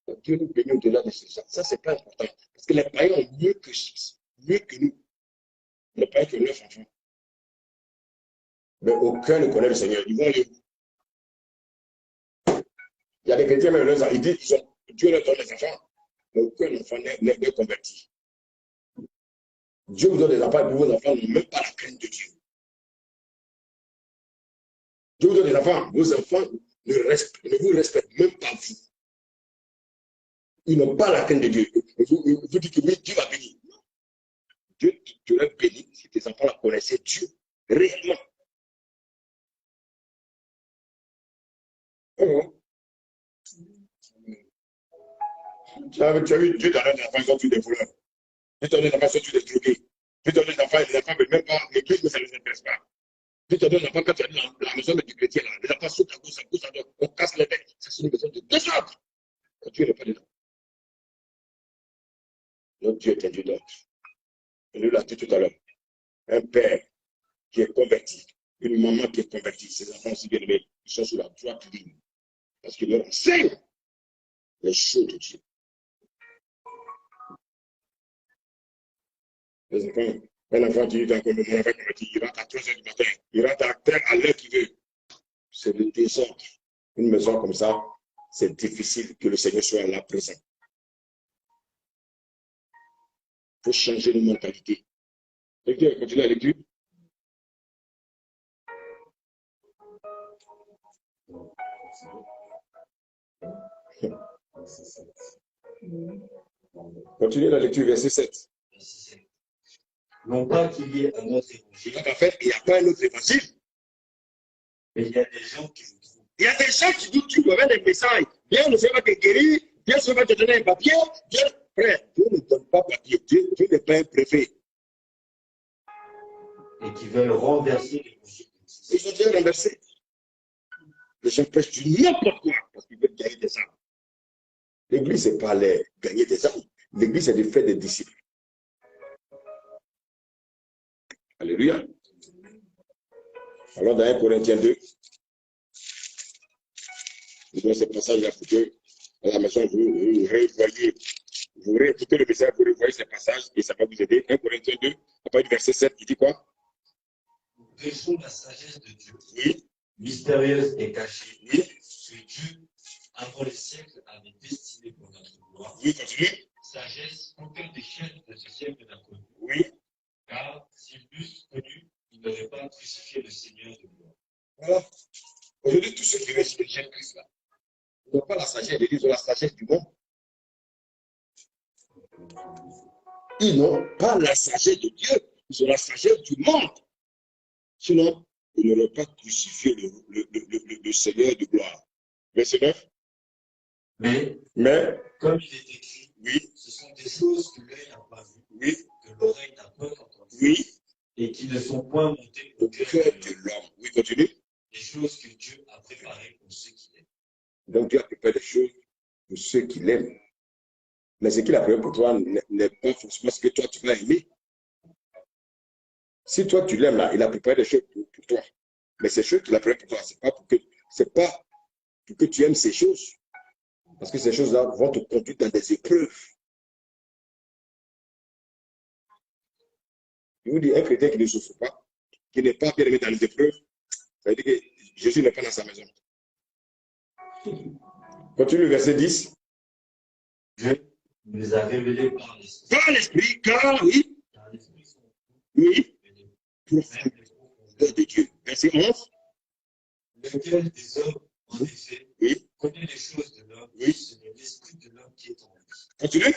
Donc, Dieu nous bénit au-delà de ça. Ça, c'est pas important. Parce que les païens ont mieux que nous. Les païens qui ont 9 enfants. Mais aucun ne connaît le Seigneur. Ils vont aller. Il y a des chrétiens, même ils disent Dieu leur donne des enfants, mais aucun enfant n'est converti. Dieu vous donne des enfants, et vos enfants n'ont même pas la crainte de Dieu. Dieu vous donne des enfants, vos enfants ne vous respectent même pas vous. Ils n'ont pas la crainte de Dieu. Vous dites que oui, Dieu va bénir. Dieu te l'a béni si tes enfants connaissaient Dieu réellement. Tu as vu, Dieu t'a donné des enfants, ils ont tué des voleurs. Dieu t'a donné des enfants, ils ont tué des drogués. Dieu t'a donné des enfants, les enfants ne veulent même pas, l'église, mais ça ne les intéresse pas. Dieu te donne l'enfant quand tu as dans la maison du chrétien, là, les enfants sautent à gauche, à droite, on casse les têtes. Ça, c'est une maison de désordre. Quand Dieu n'est pas dedans. Notre Dieu est un Dieu d'ordre. Je l'ai dit tout à l'heure. Un père qui est converti, une maman qui est convertie, ses enfants aussi bien aimés, ils sont sur la droite ligne. Parce qu'ils leur enseignent les choses de Dieu. Les enfants, un enfant qui est encore mon enfant converti, il rentre à 3 h du matin, il rentre à l'heure qu'il veut. C'est le désordre. Une maison comme ça, c'est difficile que le Seigneur soit là présent. Il faut changer de mentalité. Lecture, continue la lecture. Continuez la lecture, verset 7. Non pas qu'il y ait un autre évangile. Donc en fait, il n'y a pas un autre évangile. Mais il y a des gens qui vous trouvent. Il y a des gens qui disent tu dois mettre des messages. Bien, le Seigneur va te guérir. Bien, le Seigneur va te donner un papier. Bien, frère, Dieu ne donne pas papier. Dieu n'est pas un préfet. Et qui veulent renverser l'évangile. Ils ont déjà renversé. Les gens prêchent du n'importe quoi parce qu'ils veulent gagner des âmes. L'église, ce n'est pas gagner des âmes. L'église, c'est de faire des disciples. Alléluia. Alors, dans 1 Corinthiens 2, je vois ce passage-là pour que à la maison, vous revoyez, vous réécoutez le message, vous revoyez ce passage et ça va vous aider. 1 Corinthiens 2, à partir du verset 7, il dit quoi? Nous prêchons la sagesse de Dieu. Oui. Mystérieuse et cachée. Oui. Que Dieu, avant les siècles, avait destinée pour notre gloire. Oui, continue. Sagesse, aucun des chefs de ce siècle n'a connu. Oui. Car s'ils l'eussent connu, ils n'auraient pas crucifié le Seigneur de gloire. Voilà. Aujourd'hui, tous ceux qui restent les jeunes Christ là, ils n'ont pas la sagesse, ils ont la sagesse du monde. Ils n'ont pas la sagesse de Dieu, ils ont la sagesse du monde. Sinon, ils n'auraient pas crucifié le Seigneur de gloire. Verset 9. Mais, comme il est écrit, oui, ce sont des choses que l'œil n'a pas vues, oui, que l'oreille n'a pas entendues, oui, et qui ne sont point montées au cœur de l'homme. Oui, continue. Des choses que Dieu a préparées pour ceux qui l'aiment. Donc Dieu a préparé des choses pour ceux qui l'aiment. Mais ce qu'il a préparé pour toi n'est pas forcément ce que toi tu vas aimer. Si toi tu l'aimes là, il a préparé des choses pour toi. Mais ces choses qu'il a préparées pour toi, c'est pas pour que tu aimes ces choses. Parce que ces choses-là vont te conduire dans des épreuves. Je vous dis, un chrétien qui ne souffre pas, qui n'est pas bien aimé dans les épreuves, ça veut dire que Jésus n'est pas dans sa maison. Continue le verset 10. Dieu nous a révélés par l'Esprit. Par l'Esprit, car oui. Car l'Esprit sont oui. Profondeur de Dieu. Verset 11. Lequel des hommes, en effet, oui. connaît les choses de l'homme, oui. c'est l'Esprit de l'homme qui est en lui. Continue.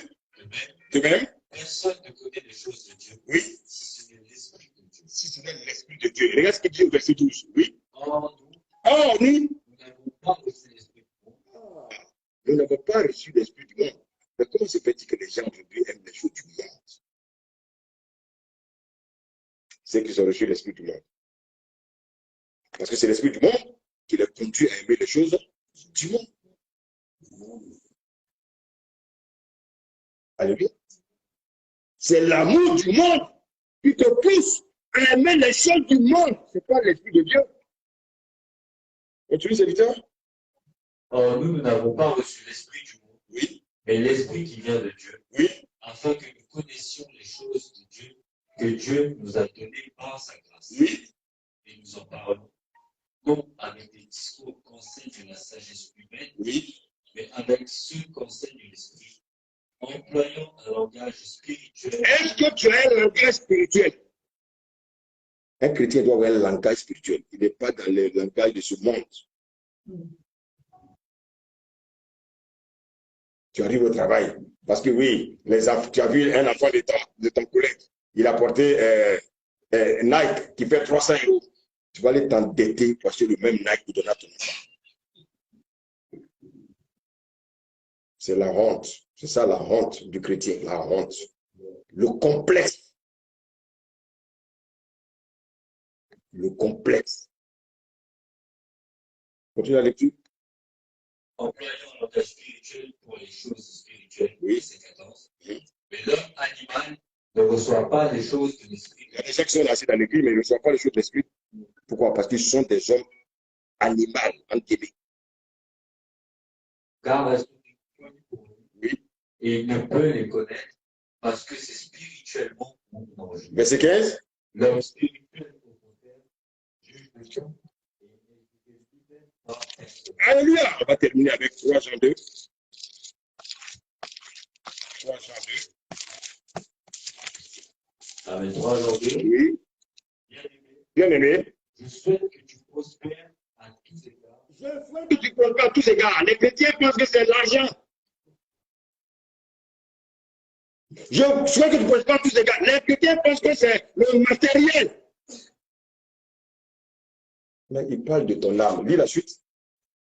De même, Personne ne connaît les choses de Dieu. Oui. Si ce n'est l'Esprit de Dieu. Si ce n'est l'Esprit de Dieu. Regarde ce qu'il dit au verset 12. Oui. Or, Nous n'avons pas reçu l'Esprit du monde. Nous n'avons pas reçu l'Esprit du monde. Mais comment se fait-il que les gens aujourd'hui aiment les choses du monde? C'est qu'ils ont reçu l'Esprit du monde. Parce que c'est l'Esprit du monde qui les conduit à aimer les choses du monde. Alléluia. C'est l'amour du monde qui te pousse à aimer les choses du monde. Ce n'est pas l'Esprit de Dieu. Continue, serviteur. Or, nous n'avons pas reçu l'Esprit du monde, Oui. mais l'Esprit qui vient de Dieu, Oui. afin que nous connaissions les choses de Dieu, que Dieu nous a données par sa grâce. Oui. Et nous en parlons, non avec des discours qu'enseigne la sagesse humaine, Oui. mais avec ceux qu'enseigne l'Esprit, employant un langage spirituel. Est-ce que tu as un langage spirituel? Un chrétien doit avoir un langage spirituel. Il n'est pas dans le langage de ce monde. Tu arrives au travail. Parce que oui, tu as vu un enfant de ton collègue. Il a porté Nike qui fait 300 €. Tu vas aller t'endetter pour acheter le même Nike pour donner à ton enfant. C'est la honte. C'est ça la honte du chrétien. La honte. Le complexe. Le complexe. Continue la lecture. Employant un langage spirituel pour les choses spirituelles, oui. C'est 14. Oui. Mais l'homme animal ne reçoit pas les choses de l'esprit. Il y a des gens qui sont assis dans l'église, mais ils ne reçoivent pas les choses de l'esprit. Pourquoi? Parce qu'ils sont des hommes animaux, entendés. Car elles sont connues pour lui. Oui. Et il ne peut les connaître parce que c'est spirituellement dangereux. Verset 15. L'homme spirituel, au contraire, juge le temps. Alléluia. On va terminer avec 3 Jean 2. 3 Jean 2. Avec 3 Jean 2. Oui. Bien aimé. Je souhaite que tu prospères à tous égards. Je souhaite que tu prospères à tous égards. Les chrétiens pensent que c'est l'argent. Je souhaite que tu prospères à tous égards. Les chrétiens pensent que c'est le matériel. Mais il parle de ton âme. Lis la suite.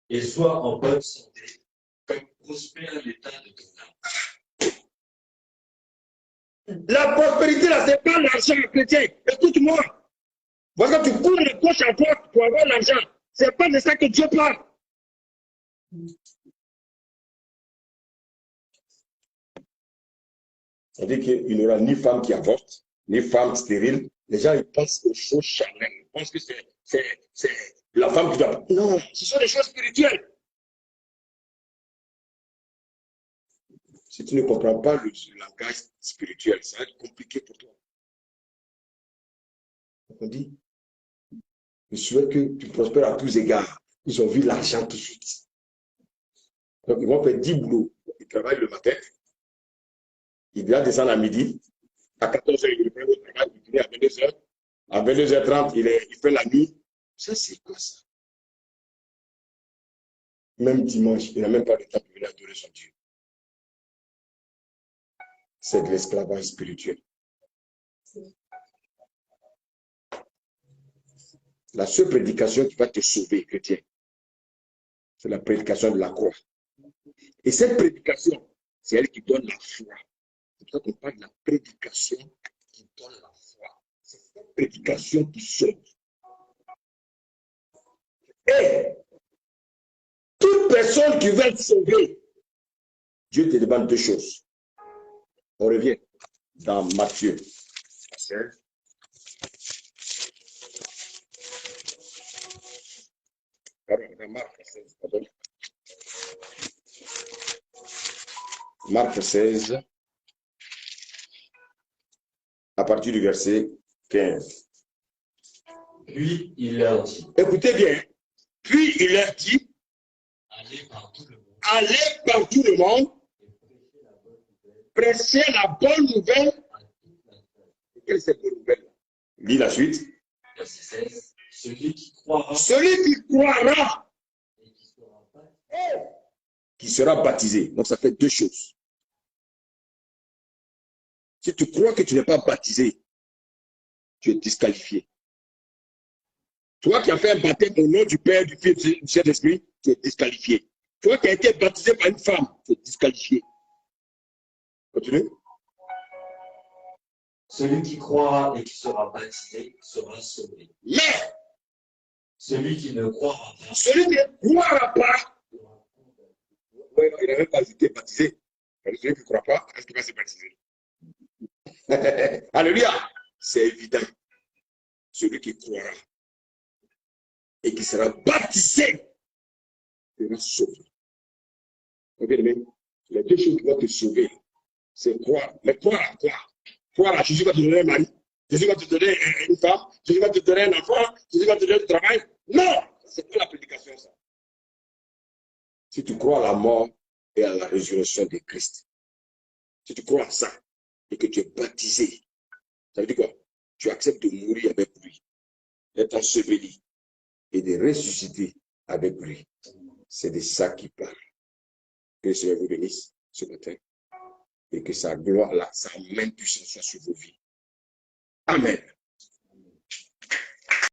Et sois en bonne santé, comme prospère l'état de ton âme. La prospérité, là, c'est pas l'argent chrétien. Écoute-moi. Parce que tu cours de gauche à droite pour avoir l'argent. C'est pas de ça que Dieu parle. Ça veut dire qu'il n'y aura ni femme qui avorte, ni femme stérile. Les gens, ils pensent aux choses charnelles. Ils pensent que c'est la femme qui doit... Non, ce sont des choses spirituelles. Si tu ne comprends pas le langage spirituel, ça va être compliqué pour toi. On dit, je souhaite que tu prospères à tous égards. Ils ont vu l'argent tout de suite. Donc, ils vont faire 10 boulots. Ils travaillent le matin. Ils doivent descendre à midi. À 14 h, il reprend le travail. Il finit à 22 h. À 22 h 30, il fait la nuit. Ça, c'est quoi ça? Même dimanche, il n'a même pas le temps de venir adorer son Dieu. C'est de l'esclavage spirituel. La seule prédication qui va te sauver, chrétien, c'est la prédication de la croix. Et cette prédication, c'est elle qui donne la foi. C'est pour ça qu'on parle de la prédication qui donne la foi. C'est cette prédication qui sauve. Et toute personne qui veut être sauvée, Dieu te demande 2 choses. On revient dans Matthieu 16. Pardon, dans Marc 16. Pardon. Marc 16, à partir du verset 15. Puis il leur dit. Écoutez bien. Puis il leur dit. Allez par tout le monde. Allez par tout le monde. Prêchez la bonne nouvelle. Quelle est cette bonne nouvelle? Lis la suite. Verset 16. Celui qui croira. Celui qui croira. Et qui sera baptisé. Donc ça fait 2 choses. Si tu crois que tu n'es pas baptisé, tu es disqualifié. Toi qui as fait un baptême au nom du Père, du Fils et du Saint-Esprit, tu es disqualifié. Toi qui as été baptisé par une femme, tu es disqualifié. Continue. Celui qui croira et qui sera baptisé sera sauvé. Mais Celui qui ne croira pas, celui qui ne croira pas, ouais, il n'a même pas été baptisé. Celui qui ne croit pas, est-ce qu'il va se baptiser? Alléluia. C'est évident. Celui qui croira et qui sera baptisé sera sauvé. Bien aimé, les deux choses qui vont te sauver, c'est croire. Mais croire, croire à Jésus va te donner un mari, Jésus va te donner une femme, Jésus va te donner un enfant, Jésus va te donner du travail. Non, c'est pas la prédication, ça. Si tu crois à la mort et à la résurrection de Christ, si tu crois à ça et que tu es baptisé, ça veut dire quoi? Tu acceptes de mourir avec lui, d'être enseveli et de ressusciter avec lui. C'est de ça qu'il parle. Que le Seigneur vous bénisse ce matin et que sa gloire, sa main puissante soit sur vos vies. Amen.